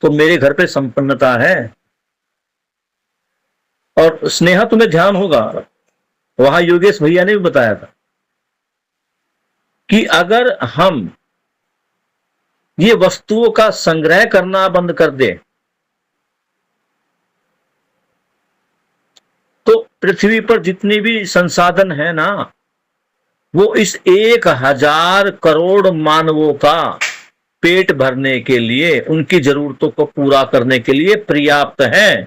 तो मेरे घर पे संपन्नता है। और स्नेहा, तुम्हें ध्यान होगा, वहां योगेश भैया ने भी बताया था कि अगर हम ये वस्तुओं का संग्रह करना बंद कर दे तो पृथ्वी पर जितनी भी संसाधन है ना, वो इस 1,000 करोड़ मानवों का पेट भरने के लिए, उनकी जरूरतों को पूरा करने के लिए पर्याप्त है।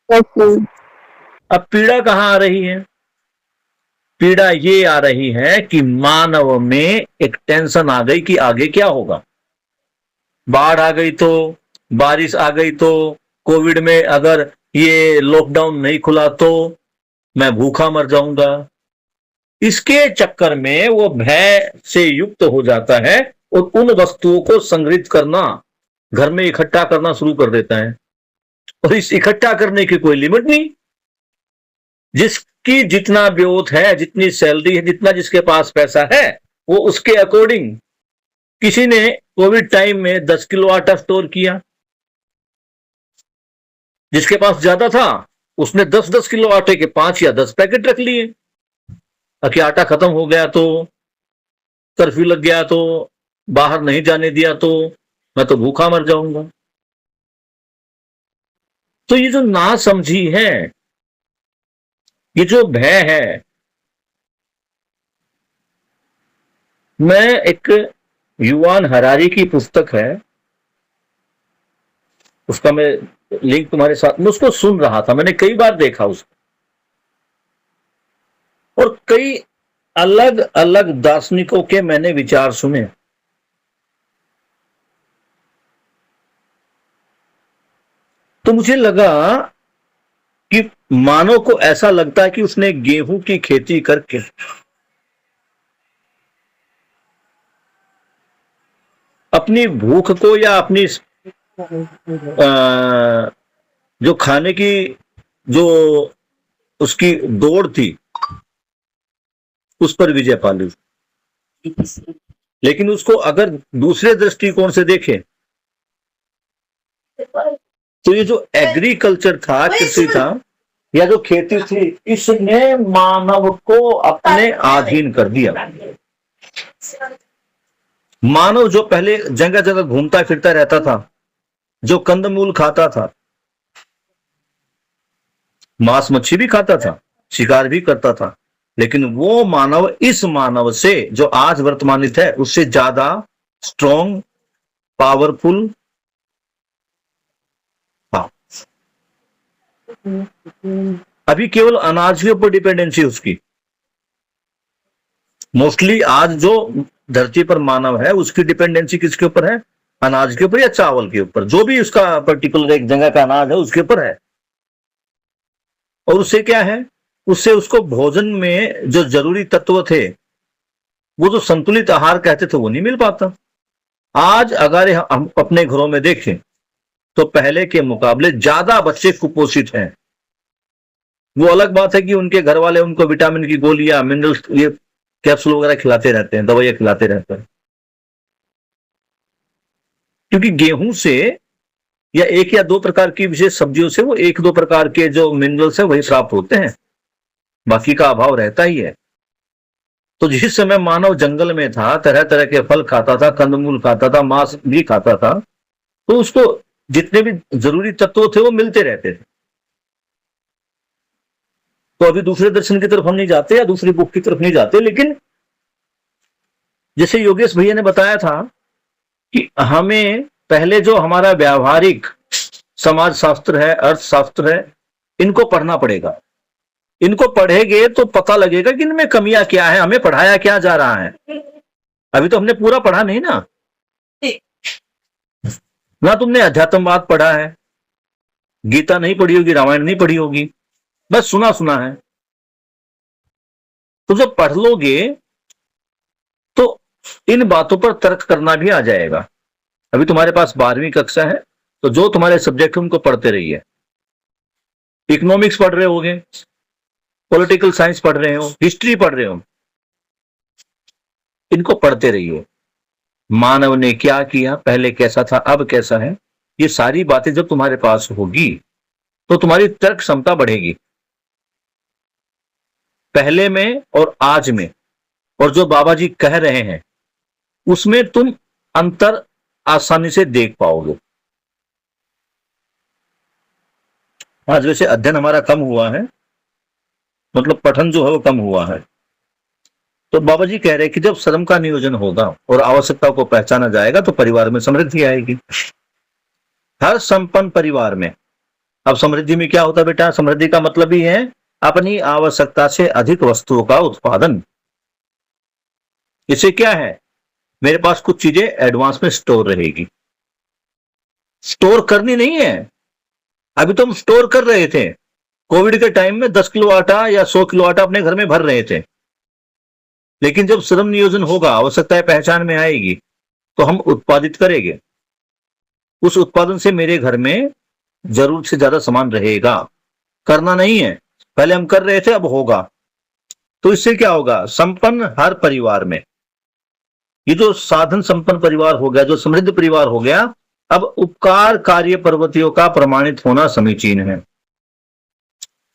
अब पीड़ा कहां आ रही है? पीड़ा ये आ रही है कि मानव में एक टेंशन आ गई कि आगे क्या होगा। बाढ़ आ गई तो, बारिश आ गई तो, कोविड में अगर ये लॉकडाउन नहीं खुला तो मैं भूखा मर जाऊंगा। इसके चक्कर में वो भय से युक्त हो जाता है और उन वस्तुओं को संग्रहित करना, घर में इकट्ठा करना शुरू कर देता है। और इस इकट्ठा करने की कोई लिमिट नहीं। जिसकी जितना ब्योत है, जितनी सैलरी है, जितना जिसके पास पैसा है, वो उसके अकॉर्डिंग, किसी ने कोविड टाइम में 10 किलो आटा स्टोर किया, जिसके पास ज्यादा था उसने 10-10 किलो आटे के 5 या 10 पैकेट रख लिए। कि आटा खत्म हो गया तो, कर्फ्यू लग गया तो, बाहर नहीं जाने दिया तो मैं तो भूखा मर जाऊंगा। तो ये जो ना समझी है, ये जो भय है, मैं एक युवान हरारी की पुस्तक है, उसका मैं लिंक तुम्हारे साथ, मैं उसको सुन रहा था, मैंने कई बार देखा उसको, और कई अलग अलग दार्शनिकों के मैंने विचार सुने। तो मुझे लगा कि मानव को ऐसा लगता है कि उसने गेहूं की खेती करके अपनी भूख को या अपनी जो खाने की जो उसकी दौड़ थी उस पर विजय पा ली। लेकिन उसको अगर दूसरे दृष्टिकोण से देखें तो ये जो एग्रीकल्चर था, कृषि था, या जो खेती थी, इसने मानव को अपने अधीन कर दिया। मानव जो पहले जगह जगह घूमता फिरता रहता था, जो कंदमूल खाता था, मांस मच्छी भी खाता था, शिकार भी करता था, लेकिन वो मानव इस मानव से जो आज वर्तमानित है उससे ज्यादा स्ट्रॉन्ग, पावरफुल था। अभी केवल अनाज के ऊपर डिपेंडेंसी उसकी। मोस्टली आज जो धरती पर मानव है उसकी डिपेंडेंसी किसके ऊपर है? अनाज के ऊपर या चावल के ऊपर, जो भी उसका पर्टिकुलर एक जगह का अनाज है उसके ऊपर है। और उससे क्या है? उससे उसको भोजन में जो जरूरी तत्व थे, वो जो संतुलित आहार कहते थे, वो नहीं मिल पाता। आज अगर हम अपने घरों में देखें तो पहले के मुकाबले ज्यादा बच्चे कुपोषित हैं। वो अलग बात है कि उनके घर वाले उनको विटामिन की गोलियां, मिनरल्स, ये कैप्सूल वगैरह खिलाते रहते हैं, दवाइयां खिलाते रहते हैं। क्योंकि गेहूं से या 1 या 2 प्रकार की विशेष सब्जियों से वो 1-2 प्रकार के जो मिनरल्स है वही प्राप्त होते हैं, बाकी का अभाव रहता ही है। तो जिस समय मानव जंगल में था, तरह तरह के फल खाता था, कंदमूल खाता था, मांस भी खाता था, तो उसको जितने भी जरूरी तत्व थे वो मिलते रहते थे। तो अभी दूसरे दर्शन की तरफ हम नहीं जाते या दूसरी बुक की तरफ नहीं जाते, लेकिन जैसे योगेश भैया ने बताया था कि हमें पहले जो हमारा व्यावहारिक समाज शास्त्र है, अर्थशास्त्र है, इनको पढ़ना पड़ेगा। इनको पढ़ेंगे तो पता लगेगा कि इनमें कमियां क्या है, हमें पढ़ाया क्या जा रहा है। अभी तो हमने पूरा पढ़ा नहीं ना। ना तुमने अध्यात्मवाद पढ़ा है, गीता नहीं पढ़ी होगी, रामायण नहीं पढ़ी होगी, बस सुना सुना है। तो जब पढ़ लोगे तो इन बातों पर तर्क करना भी आ जाएगा। अभी तुम्हारे पास 12वीं कक्षा है, तो जो तुम्हारे सब्जेक्ट उनको पढ़ते रहिए। इकोनॉमिक्स पढ़ रहे होगे, पॉलिटिकल साइंस पढ़ रहे हो, हिस्ट्री पढ़ रहे हो, इनको पढ़ते रहिए। मानव ने क्या किया, पहले कैसा था, अब कैसा है, ये सारी बातें जब तुम्हारे पास होगी तो तुम्हारी तर्क क्षमता बढ़ेगी। पहले में और आज में, और जो बाबा जी कह रहे हैं उसमें तुम अंतर आसानी से देख पाओगे। आज वैसे अध्ययन हमारा कम हुआ है, मतलब पठन जो है वो कम हुआ है। तो बाबा जी कह रहे हैं कि जब श्रम का नियोजन होगा और आवश्यकताओं को पहचाना जाएगा तो परिवार में समृद्धि आएगी। हर संपन्न परिवार में, अब समृद्धि में क्या होता है बेटा, समृद्धि का मतलब ही है अपनी आवश्यकता से अधिक वस्तुओं का उत्पादन। इसे क्या है, मेरे पास कुछ चीजें एडवांस में स्टोर रहेगी। स्टोर करनी नहीं है, अभी तो हम स्टोर कर रहे थे। कोविड के टाइम में 10 किलो आटा या 100 किलो आटा अपने घर में भर रहे थे, लेकिन जब श्रम नियोजन होगा, आवश्यकताएं पहचान में आएगी, तो हम उत्पादित करेंगे। उस उत्पादन से मेरे घर में जरूरत से ज्यादा सामान रहेगा। करना नहीं है, पहले हम कर रहे थे, अब होगा। तो इससे क्या होगा, संपन्न हर परिवार में, ये जो साधन संपन्न परिवार हो गया, जो समृद्ध परिवार हो गया, अब उपकार कार्य प्रवृत्तियों का प्रमाणित होना समीचीन है।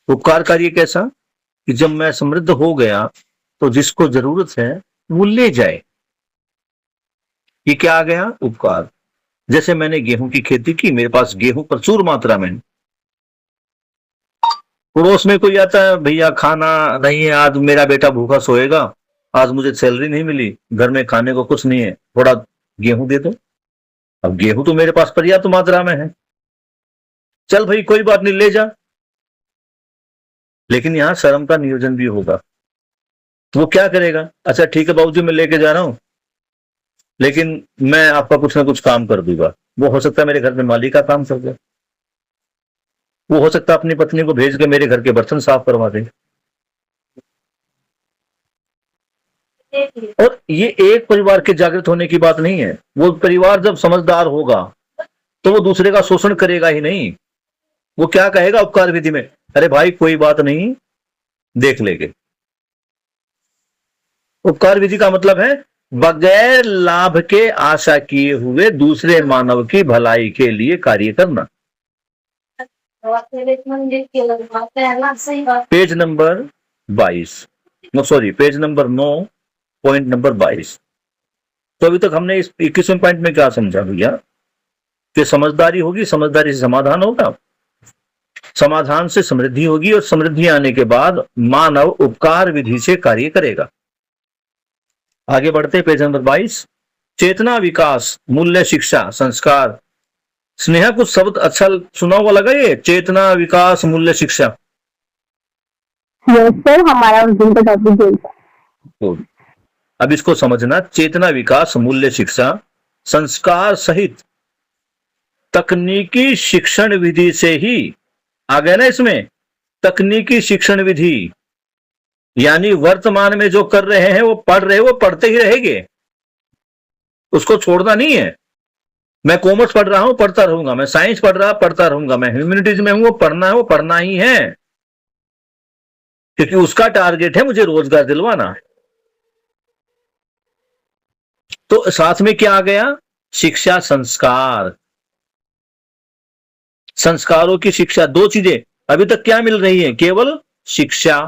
उपकार कार्य कैसा, कि जब मैं समृद्ध हो गया तो जिसको जरूरत है वो ले जाए। ये क्या आ गया, उपकार। जैसे मैंने गेहूं की खेती की, मेरे पास गेहूं प्रचुर मात्रा में, पड़ोस में कोई आता है, भैया खाना नहीं है, आज मेरा बेटा भूखा सोएगा, आज मुझे सैलरी नहीं मिली, घर में खाने को कुछ नहीं है, थोड़ा गेहूं दे दो। अब गेहूं तो मेरे पास पर्याप्त मात्रा में है, चल भाई कोई बात नहीं, ले जा। लेकिन यहां श्रम का नियोजन भी होगा। तो वो क्या करेगा, अच्छा ठीक है बाबूजी मैं लेके जा रहा हूं, लेकिन मैं आपका कुछ ना कुछ काम कर दूंगा। वो हो सकता है मेरे घर में माली का काम कर दे, वो हो सकता है अपनी पत्नी को भेज के मेरे घर के बर्तन साफ करवा दे। और ये एक परिवार के जागृत होने की बात नहीं है। वो परिवार जब समझदार होगा तो वो दूसरे का शोषण करेगा ही नहीं। वो क्या कहेगा उपकार विधि में, अरे भाई कोई बात नहीं, देख लेंगे। उपकार विधि का मतलब है बगैर लाभ के आशा किए हुए दूसरे मानव की भलाई के लिए कार्य करना। Page number 22, sorry page number 9, point number 22। तो अभी तक हमने इस 21वें पॉइंट में क्या समझा भैया, कि समझदारी होगी, समझदारी से समाधान होगा, समाधान से समृद्धि होगी, और समृद्धि आने के बाद मानव उपकार विधि से कार्य करेगा। आगे बढ़ते पेज नंबर 22। चेतना विकास मूल्य शिक्षा संस्कार। स्नेहा कुछ शब्द अच्छा सुना हुआ लगा ये, चेतना विकास मूल्य शिक्षा। यस सर, हमारा उस दिन का टॉपिक यही था। अब इसको समझना, चेतना विकास मूल्य शिक्षा संस्कार सहित तकनीकी शिक्षण विधि से ही आ गया ना। इसमें तकनीकी शिक्षण विधि, यानी वर्तमान में जो कर रहे हैं वो पढ़ रहे, वो पढ़ते ही रहेंगे, उसको छोड़ना नहीं है। मैं कॉमर्स पढ़ रहा हूं, पढ़ता रहूंगा, मैं साइंस पढ़ रहा पढ़ता रहूंगा, मैं ह्यूमैनिटीज में हूं, वो पढ़ना है, वो पढ़ना ही है, क्योंकि उसका टारगेट है मुझे रोजगार दिलवाना। तो साथ में क्या आ गया, शिक्षा संस्कार। संस्कारों की शिक्षा, दो चीजें अभी तक क्या मिल रही है, केवल शिक्षा।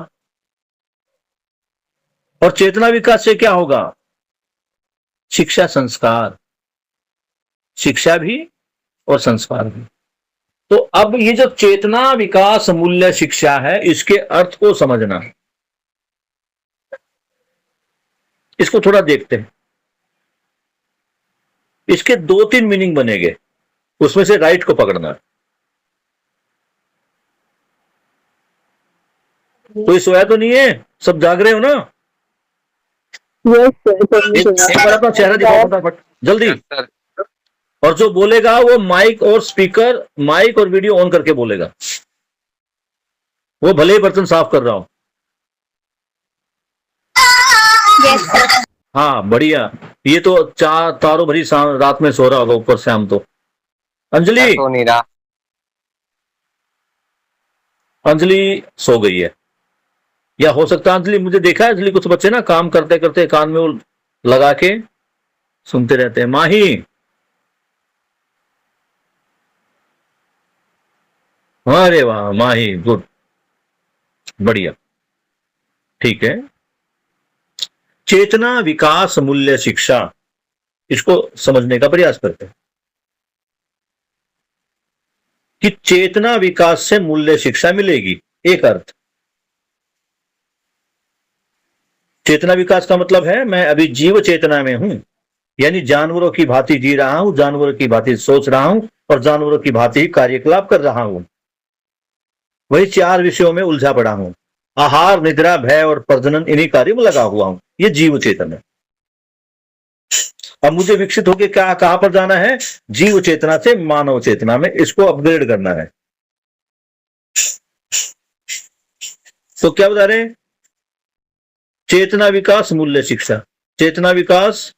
और चेतना विकास से क्या होगा, शिक्षा संस्कार, शिक्षा भी और संस्कार भी। तो अब ये जो चेतना विकास मूल्य शिक्षा है, इसके अर्थ को समझना, इसको थोड़ा देखते हैं। इसके 2-3 मीनिंग बनेंगे, उसमें से राइट को पकड़ना। कोई सोया तो नहीं है, सब जाग रहे हो ना? यस सर, एक बार अपना चेहरा दिखाओ फटाफट जल्दी। और जो बोलेगा वो माइक और स्पीकर, माइक और वीडियो ऑन करके बोलेगा, वो भले ही बर्तन साफ कर रहा हो। Yes sir. हाँ बढ़िया, ये तो चार तारों भरी रात में सो रहा होगा ऊपर से हम तो। अंजलि तो नहीं रहा। अंजलि सो गई है, या हो सकता है अंजलि, मुझे देखा है अंजलि कुछ बच्चे ना काम करते करते कान में वो लगा के सुनते रहते हैं। माही, अरे वाह माही, गुड, बढ़िया, ठीक है। चेतना विकास मूल्य शिक्षा, इसको समझने का प्रयास करते हैं कि चेतना विकास से मूल्य शिक्षा मिलेगी। एक अर्थ, चेतना विकास का मतलब है मैं अभी जीव चेतना में हूं, यानी जानवरों की भांति जी रहा हूं, जानवरों की भांति सोच रहा हूं और जानवरों की भांति कार्यकलाप कर रहा हूं। वही 4 विषयों में उलझा पड़ा हूं। आहार, निद्रा, भय और प्रजनन, इन्हीं कार्यों में लगा हुआ हूं। ये जीव चेतन है। अब मुझे विकसित होकर क्या कहां पर जाना है? जीव चेतना से मानव चेतना में, इसको अपग्रेड करना है। तो क्या बता रहे हैं? चेतना विकास, मूल्य शिक्षा। चेतना विकास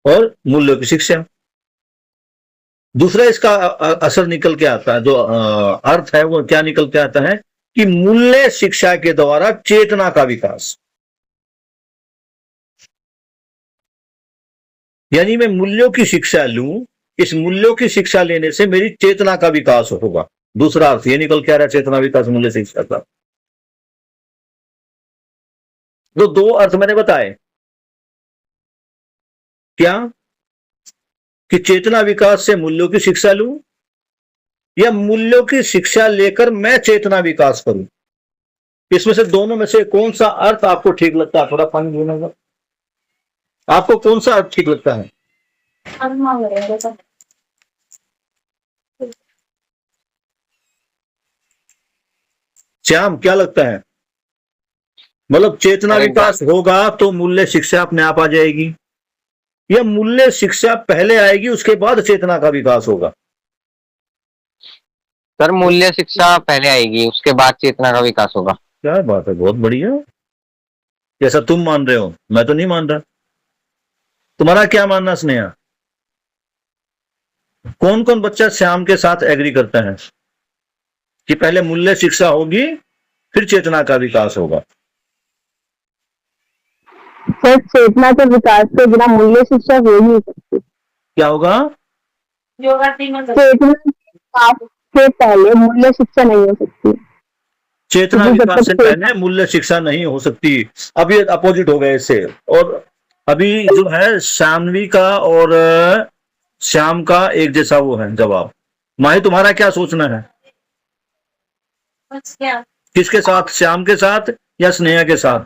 और मूल्यों की शिक्षा। दूसरा इसका असर निकल के आता है, जो अर्थ है वो क्या निकल के आता है कि मूल्य शिक्षा के द्वारा चेतना का विकास। यानी मैं मूल्यों की शिक्षा लूं, इस मूल्यों की शिक्षा लेने से मेरी चेतना का विकास होगा। दूसरा अर्थ ये निकल के आ रहा है चेतना विकास मूल्य शिक्षा का। तो 2 अर्थ मैंने बताए। क्या? कि चेतना विकास से मूल्यों की शिक्षा लूं या मूल्यों की शिक्षा लेकर मैं चेतना विकास करूं। इसमें से दोनों में से कौन सा अर्थ आपको ठीक लगता है? थोड़ा पानी पीने का। आपको कौन सा अर्थ ठीक लगता है? श्याम, क्या लगता है? मतलब चेतना विकास होगा तो मूल्य शिक्षा अपने आप आ जाएगी, या मूल्य शिक्षा पहले आएगी उसके बाद चेतना का विकास होगा? सर मूल्य शिक्षा पहले आएगी, उसके बाद चेतना का विकास होगा। क्या बात है, बहुत बढ़िया। जैसा तुम मान रहे हो, मैं तो नहीं मान रहा। तुम्हारा क्या मानना स्नेहा? कौन कौन बच्चा श्याम के साथ एग्री करता है कि पहले मूल्य शिक्षा होगी फिर चेतना का विकास होगा? सर चेतना के विकास के बिना मूल्य शिक्षा हो ही नहीं सकती। क्या होगा? चेतना के विकास से पहले मूल्य शिक्षा नहीं हो सकती। चेतना विकास से पहले मूल्य शिक्षा नहीं हो सकती। अब ये अपोजिट हो गए इससे। और अभी जो है शानवी का और श्याम का एक जैसा वो है जवाब। माही, तुम्हारा क्या सोचना है? किसके साथ? श्याम के साथ या स्नेहा के साथ?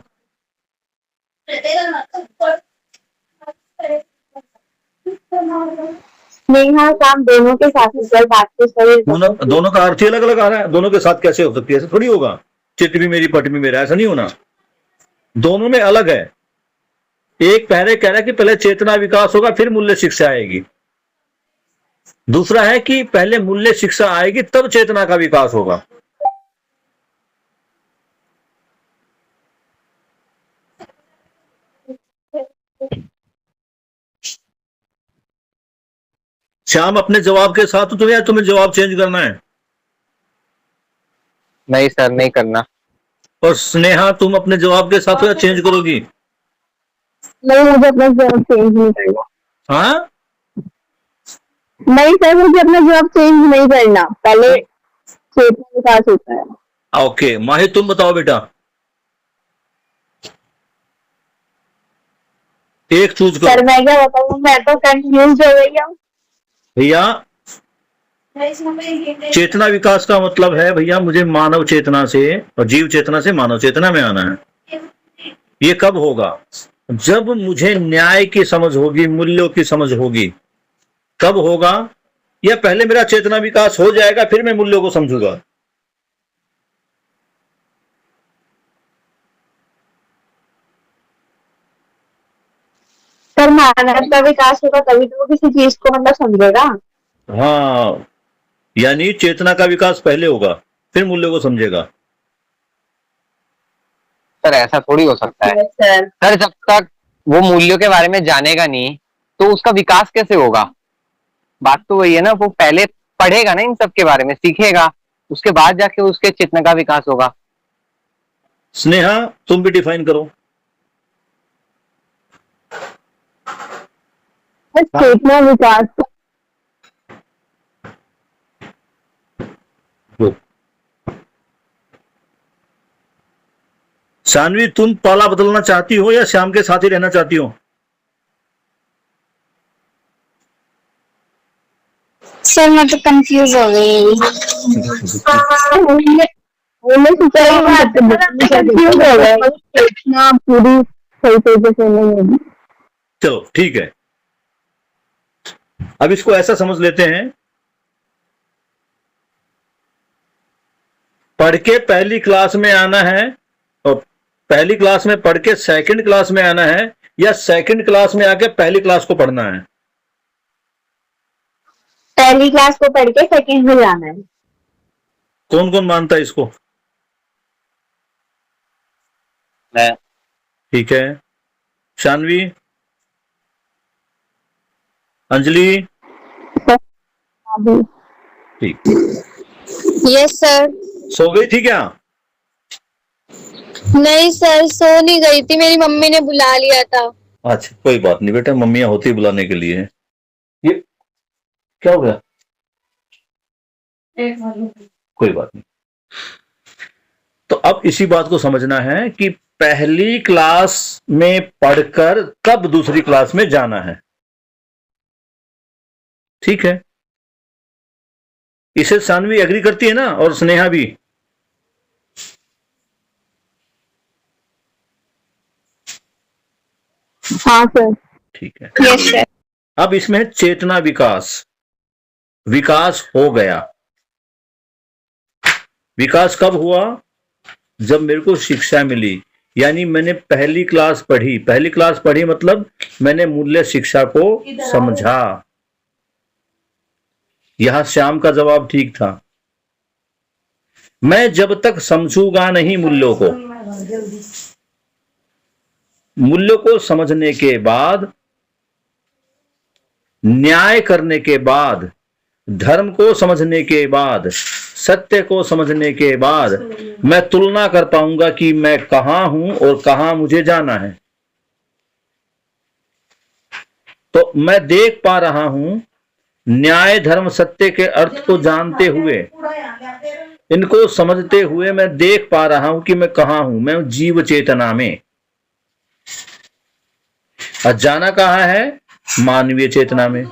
स्नेहा शाम दोनों के साथ सर, बात तो सही। दोनों का अर्थ ही अलग अलग आ रहा है। दोनों के साथ कैसे हो सकती है? ऐसा थोड़ी होगा। चिट भी मेरी पट भी मेरा, ऐसा नहीं होना। दोनों में अलग है। एक पहले कह रहा है कि पहले चेतना विकास होगा फिर मूल्य शिक्षा आएगी। दूसरा है कि पहले मूल्य शिक्षा आएगी तब चेतना का विकास होगा। श्याम अपने जवाब के साथ हो या तुम्हें जवाब चेंज करना है? नहीं सर, नहीं करना। और स्नेहा, तुम अपने जवाब के साथ हो या चेंज करोगी? नहीं, मुझे अपना जवाब चेंज नहीं करना। हाँ, नहीं सर, मुझे अपना जवाब चेंज नहीं करना। पहले चेतना विकास होता है। ओके माही, तुम बताओ बेटा, एक चूज करो। सर मैं क्या बताऊँ, मैं तो कंफ्यूज हो गई हूँ भैया। चेतना विकास का मतलब है भैया मुझे मानव चेतना से और जीव चेतना से मानव चेतना में आना है। ये कब होगा? जब मुझे न्याय की समझ होगी, मूल्यों की समझ होगी। कब होगा? या पहले मेरा चेतना विकास हो जाएगा फिर मैं मूल्यों को समझूंगा? सर मानव का विकास होगा तभी तो वो किसी चीज को मतलब समझेगा। हाँ, यानी चेतना का विकास पहले होगा फिर मूल्यों को समझेगा। सर ऐसा थोड़ी हो सकता है सर सर, जब तक वो मूल्यों के बारे में जानेगा नहीं तो उसका विकास कैसे होगा? बात तो वही है ना, वो पहले पढ़ेगा ना इन सब के बारे में, सीखेगा, उसके बाद जाके उसके चेतना का विकास होगा। स्नेहा, तुम भी डिफाइन करो। चेतना विकास सानवी, तुम पाला बदलना चाहती हो या श्याम के साथ ही रहना चाहती हो? सर मैं तो कंफ्यूज हो गई। कंफ्यूज हो गए ना, पूरी सही तरीके से नहीं होगी। चलो ठीक है, अब इसको ऐसा समझ लेते हैं, पढ़ के पहली क्लास में आना है और पहली क्लास में पढ़ के सेकंड क्लास में आना है, या सेकंड क्लास में आके पहली क्लास को पढ़ना है? पहली क्लास को पढ़ के सेकंड में जाना है। कौन कौन मानता है इसको? मैं। ठीक है, शानवी, अंजलि, अभी ठीक। Yes sir. सो गई थी क्या? नहीं सर, सो नहीं गई थी, मेरी मम्मी ने बुला लिया था। अच्छा कोई बात नहीं बेटा, मम्मियां होती बुलाने के लिए। ये क्या हो गया? कोई बात नहीं। तो अब इसी बात को समझना है कि पहली क्लास में पढ़कर कब दूसरी क्लास में जाना है। ठीक है, इसे सानवी एग्री करती है ना, और स्नेहा भी? हाँ सर। ठीक है, यस सर। अब इसमें चेतना विकास, विकास हो गया। विकास कब हुआ? जब मेरे को शिक्षा मिली, यानी मैंने पहली क्लास पढ़ी। पहली क्लास पढ़ी मतलब मैंने मूल्य शिक्षा को समझा। यहां श्याम का जवाब ठीक था। मैं जब तक समझूंगा नहीं मूल्यों को, मूल्यों को समझने के बाद, न्याय करने के बाद, धर्म को समझने के बाद, सत्य को समझने के बाद मैं तुलना कर पाऊंगा कि मैं कहां हूं और कहां मुझे जाना है। तो मैं देख पा रहा हूं, न्याय धर्म सत्य के अर्थ को जानते हुए, इनको समझते हुए मैं देख पा रहा हूं कि मैं कहां हूं। मैं जीव चेतना में। और जाना कहां है? मानवीय चेतना में।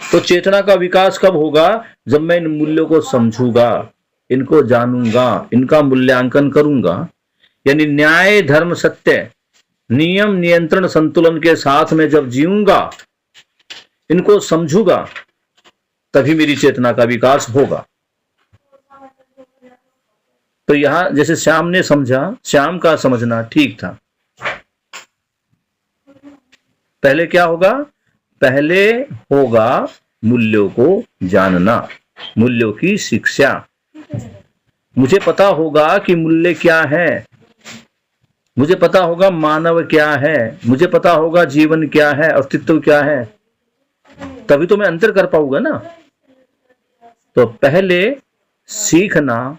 तो चेतना का विकास कब होगा? जब मैं इन मूल्यों को समझूंगा, इनको जानूंगा, इनका मूल्यांकन करूंगा। यानी न्याय धर्म सत्य, नियम नियंत्रण संतुलन के साथ में जब जीऊंगा, इनको समझूंगा, तभी मेरी चेतना का विकास होगा। तो यहां जैसे श्याम ने समझा, श्याम का समझना ठीक था। पहले क्या होगा? पहले होगा मूल्यों को जानना, मूल्यों की शिक्षा। मुझे पता होगा कि मूल्य क्या है, मुझे पता होगा मानव क्या है, मुझे पता होगा जीवन क्या है, अस्तित्व क्या है, तभी तो मैं अंतर कर पाऊंगा ना। तो पहले सीखना,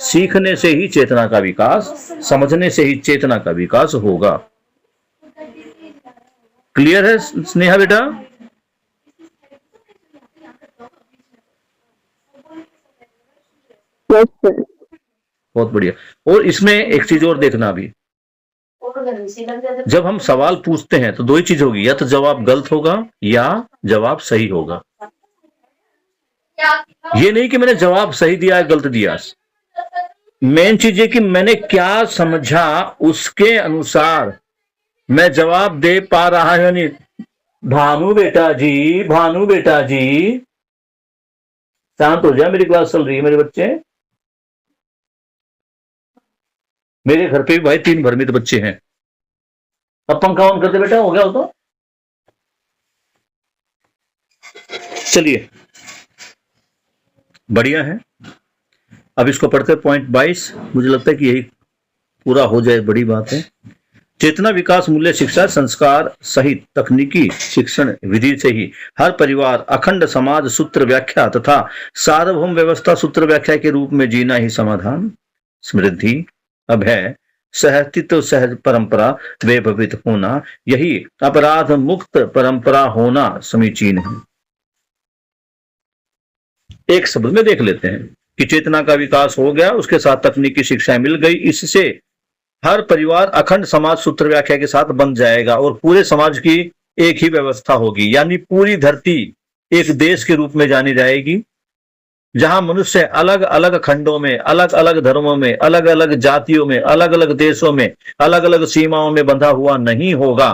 सीखने से ही चेतना का विकास, समझने से ही चेतना का विकास होगा। क्लियर है स्नेहा बेटा? बहुत बढ़िया। और इसमें एक चीज और देखना भी, जब हम सवाल पूछते हैं तो दो ही चीज होगी, या तो जवाब गलत होगा या जवाब सही होगा। ये नहीं कि मैंने जवाब सही दिया गलत दिया। मेन चीज है कि मैंने क्या समझा, उसके अनुसार मैं जवाब दे पा रहा हूं। नहीं, भानु बेटा जी, भानु बेटा जी शांत हो जाए, मेरी क्लास चल रही है मेरे बच्चे। मेरे घर पे भी भाई 3 भ्रमित बच्चे हैं। अब पंखा ऑन करते बेटा, हो गया हो तो। चलिए बढ़िया है। अब इसको पढ़ते पॉइंट 22। मुझे लगता है कि यही पूरा हो जाए, बड़ी बात है। चेतना विकास मूल्य शिक्षा संस्कार सहित तकनीकी शिक्षण विधि से ही हर परिवार अखंड समाज सूत्र व्याख्या तथा सार्वभौम व्यवस्था सूत्र व्याख्या के रूप में जीना ही समाधान, समृद्धि, अभय, सहअस्तित्व, सहज परंपरा वैभवित होना, यही अपराध मुक्त परंपरा होना समीचीन है। एक शब्द में देख लेते हैं कि चेतना का विकास हो गया, उसके साथ तकनीकी शिक्षा मिल गई, इससे हर परिवार अखंड समाज सूत्र व्याख्या के साथ बन जाएगा और पूरे समाज की एक ही व्यवस्था होगी, यानी पूरी धरती एक देश के रूप में जानी जाएगी, जहां मनुष्य अलग अलग खंडों में, अलग अलग धर्मों में, अलग अलग जातियों में, अलग अलग देशों में, अलग अलग सीमाओं में बंधा हुआ नहीं होगा।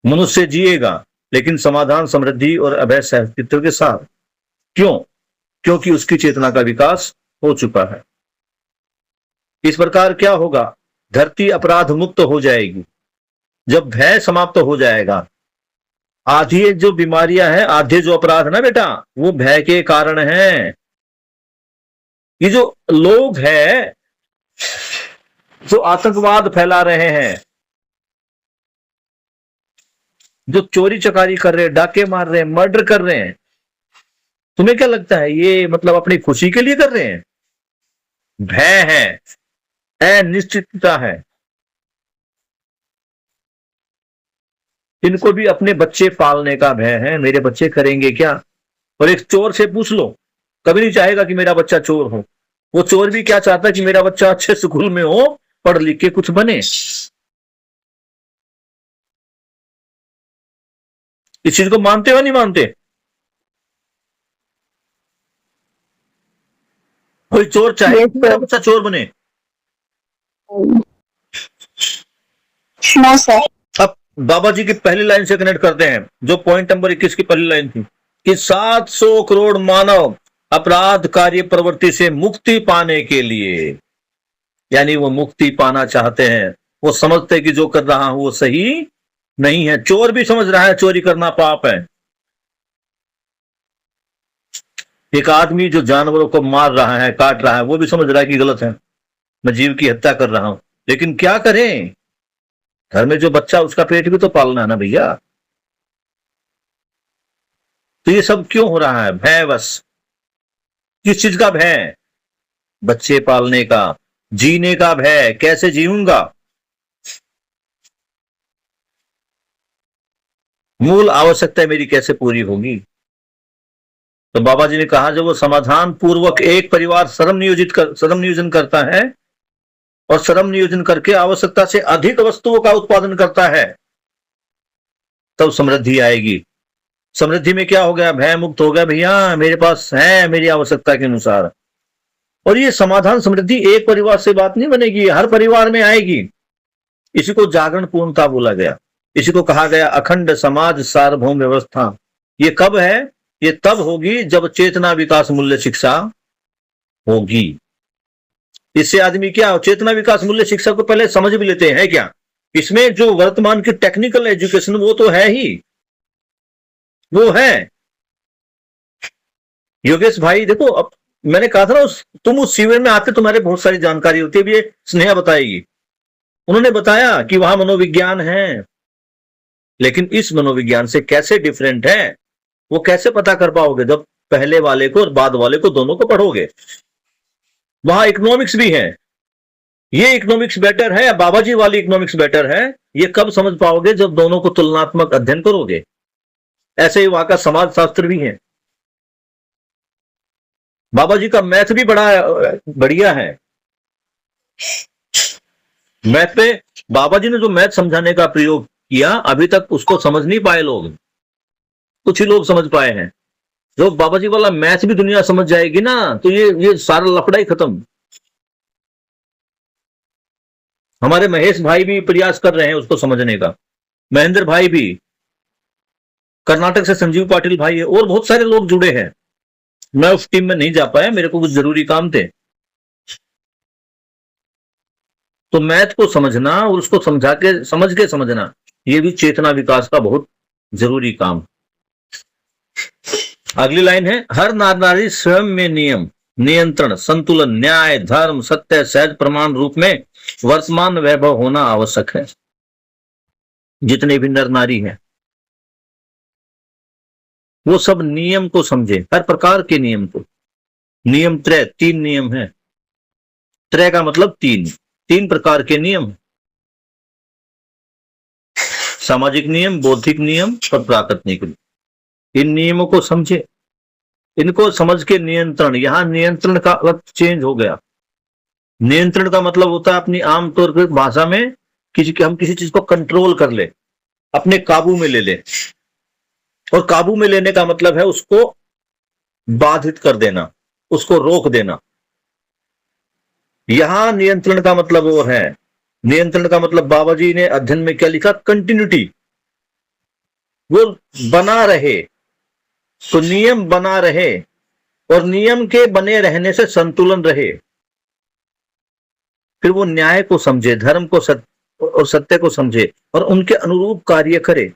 मनुष्य जिएगा लेकिन समाधान, समृद्धि और अभय सहअस्तित्व के साथ। क्यों? क्योंकि उसकी चेतना का विकास हो चुका है। इस प्रकार क्या होगा? धरती अपराध मुक्त हो जाएगी। जब भय समाप्त हो जाएगा, आधी जो बीमारियां हैं, आधे जो अपराध ना बेटा, वो भय के कारण हैं। ये जो लोग हैं जो आतंकवाद फैला रहे हैं, जो चोरी चकारी कर रहे हैं, डाके मार रहे हैं, मर्डर कर रहे हैं, तुम्हें क्या लगता है ये मतलब अपनी खुशी के लिए कर रहे हैं? भय है, अनिश्चितता है। इनको भी अपने बच्चे पालने का भय है, मेरे बच्चे करेंगे क्या। और एक चोर से पूछ लो, कभी नहीं चाहेगा कि मेरा बच्चा चोर हो। वो चोर भी क्या चाहता है कि मेरा बच्चा अच्छे स्कूल में हो, पढ़ लिख के कुछ बने। इस चीज को मानते हो नहीं मानते? कोई चोर चाहे कि मेरा बच्चा चोर बने? No sir. अब बाबा जी की पहली लाइन से कनेक्ट करते हैं, जो पॉइंट नंबर 21 की पहली लाइन थी कि 700 करोड़ मानव अपराध कार्य प्रवृत्ति से मुक्ति पाने के लिए, यानी वो मुक्ति पाना चाहते हैं। वो समझते हैं कि जो कर रहा हूं वो सही नहीं है। चोर भी समझ रहा है चोरी करना पाप है। एक आदमी जो जानवरों को मार रहा है, काट रहा है, वो भी समझ रहा है कि गलत है, मैं जीव की हत्या कर रहा हूं। लेकिन क्या करें? घर में जो बच्चा, उसका पेट भी तो पालना है ना भैया। तो ये सब क्यों हो रहा है? भय बस। किस चीज का भय? बच्चे पालने का, जीने का भय। कैसे जीऊंगा? मूल आवश्यकता मेरी कैसे पूरी होगी? तो बाबा जी ने कहा, जब वो समाधान पूर्वक एक परिवार श्रम नियोजन करता है और श्रम नियोजन करके आवश्यकता से अधिक वस्तुओं का उत्पादन करता है, तब समृद्धि आएगी। समृद्धि में क्या हो गया? भय मुक्त हो गया। भैया मेरे पास है मेरी आवश्यकता के अनुसार। और ये समाधान, समृद्धि एक परिवार से बात नहीं बनेगी, हर परिवार में आएगी। इसी को जागरण पूर्णता बोला गया। इसी को कहा गया अखंड समाज सार्वभौम व्यवस्था। ये कब है? ये तब होगी जब चेतना विकास मूल्य शिक्षा होगी। इससे आदमी क्या, चेतना विकास मूल्य शिक्षा को पहले समझ भी लेते हैं क्या? इसमें जो वर्तमान की टेक्निकल एजुकेशन वो तो है ही, वो है। योगेश भाई देखो, अब मैंने कहा था ना, तुम उस शिविर में आते, तुम्हारे बहुत सारी जानकारी होती है। अब ये स्नेहा बताएगी। उन्होंने बताया कि वहां मनोविज्ञान है, लेकिन इस मनोविज्ञान से कैसे डिफरेंट है वो कैसे पता कर पाओगे? जब पहले वाले को और बाद वाले को दोनों को पढ़ोगे। वहां इकोनॉमिक्स भी है। ये इकोनॉमिक्स बेटर है या बाबा जी वाली इकोनॉमिक्स बेटर है, ये कब समझ पाओगे? जब दोनों को तुलनात्मक अध्ययन करोगे। ऐसे ही वहां का समाज शास्त्र भी है। बाबा जी का मैथ भी बड़ा बढ़िया है। मैथ पे बाबा जी ने जो मैथ समझाने का प्रयोग किया, अभी तक उसको समझ नहीं पाए लोग, कुछ ही लोग समझ पाए हैं। जो बाबा जी वाला मैथ भी दुनिया समझ जाएगी ना, तो ये सारा लफड़ा ही खत्म। हमारे महेश भाई भी प्रयास कर रहे हैं उसको समझने का, महेंद्र भाई भी, कर्नाटक से संजीव पाटिल भाई है, और बहुत सारे लोग जुड़े हैं। मैं उस टीम में नहीं जा पाया, मेरे को कुछ जरूरी काम थे। तो मैथ को समझना और उसको समझ के समझना, ये भी चेतना विकास का बहुत जरूरी काम। अगली लाइन है, हर नार नारी स्वयं में नियम, नियंत्रण, संतुलन, न्याय, धर्म, सत्य, सहज प्रमाण रूप में वर्तमान वैभव होना आवश्यक है। जितने भी नर नारी हैं वो सब नियम को समझे, हर प्रकार के नियम को। नियम त्रय, 3 नियम है। त्रय का मतलब 3 प्रकार के नियम, सामाजिक नियम, बौद्धिक नियम और प्राकृतिक नियम। इन नियमों को समझे, इनको समझ के नियंत्रण, यहां नियंत्रण का अर्थ चेंज हो गया। नियंत्रण का मतलब होता है अपनी आमतौर पर भाषा में हम किसी चीज को कंट्रोल कर ले, अपने काबू में ले ले। और काबू में लेने का मतलब है उसको बाधित कर देना, उसको रोक देना। यहां नियंत्रण का मतलब और है, नियंत्रण का मतलब बाबा जी ने अध्ययन में क्या लिखा, कंटिन्यूटी, वो बना रहे। तो नियम बना रहे और नियम के बने रहने से संतुलन रहे, फिर वो न्याय को समझे, धर्म को और सत्य को समझे और उनके अनुरूप कार्य करे।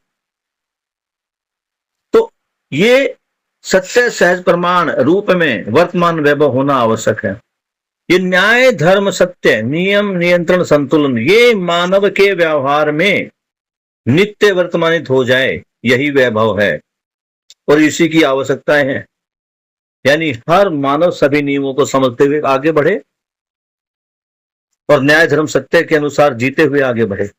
तो ये सत्य सहज प्रमाण रूप में वर्तमान वैभव होना आवश्यक है। ये न्याय, धर्म, सत्य, नियम, नियंत्रण, संतुलन, ये मानव के व्यवहार में नित्य वर्तमानित हो जाए, यही वैभव है और इसी की आवश्यकताएं हैं। यानी हर मानव सभी नियमों को समझते हुए आगे बढ़े और न्याय, धर्म, सत्य के अनुसार जीते हुए आगे बढ़े।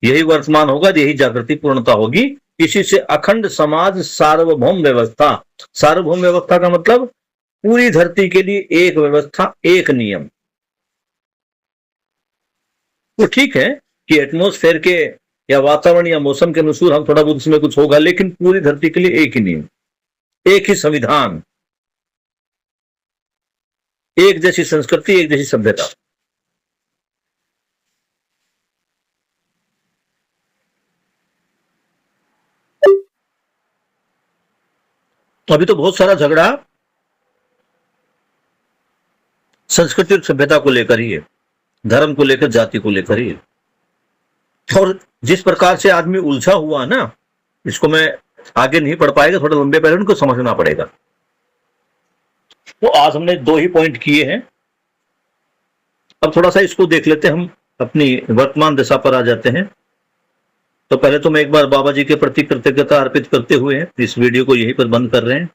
यही वर्तमान होगा, यही जागृति पूर्णता होगी। इसी से अखंड समाज, सार्वभौम व्यवस्था। सार्वभौम व्यवस्था का मतलब पूरी धरती के लिए एक व्यवस्था, एक नियम। तो ठीक है कि एटमॉस्फेयर के या वातावरण या मौसम के अनुसार हम थोड़ा बहुत इसमें कुछ होगा, लेकिन पूरी धरती के लिए एक ही नियम, एक ही संविधान, एक जैसी संस्कृति, एक जैसी सभ्यता। अभी तो बहुत सारा झगड़ा संस्कृति और सभ्यता को लेकर ही है, धर्म को लेकर, जाति को लेकर ही है। और जिस प्रकार से आदमी उलझा हुआ ना, इसको मैं आगे नहीं पढ़ पाएगा, थोड़ा लंबे पहले उनको समझना पड़ेगा। तो आज हमने 2 ही पॉइंट किए हैं। अब थोड़ा सा इसको देख लेते हैं, हम अपनी वर्तमान दशा पर आ जाते हैं। तो पहले तो मैं एक बार बाबा जी के प्रति कृतज्ञता अर्पित करते हुए इस वीडियो को यहीं पर बंद कर रहे हैं।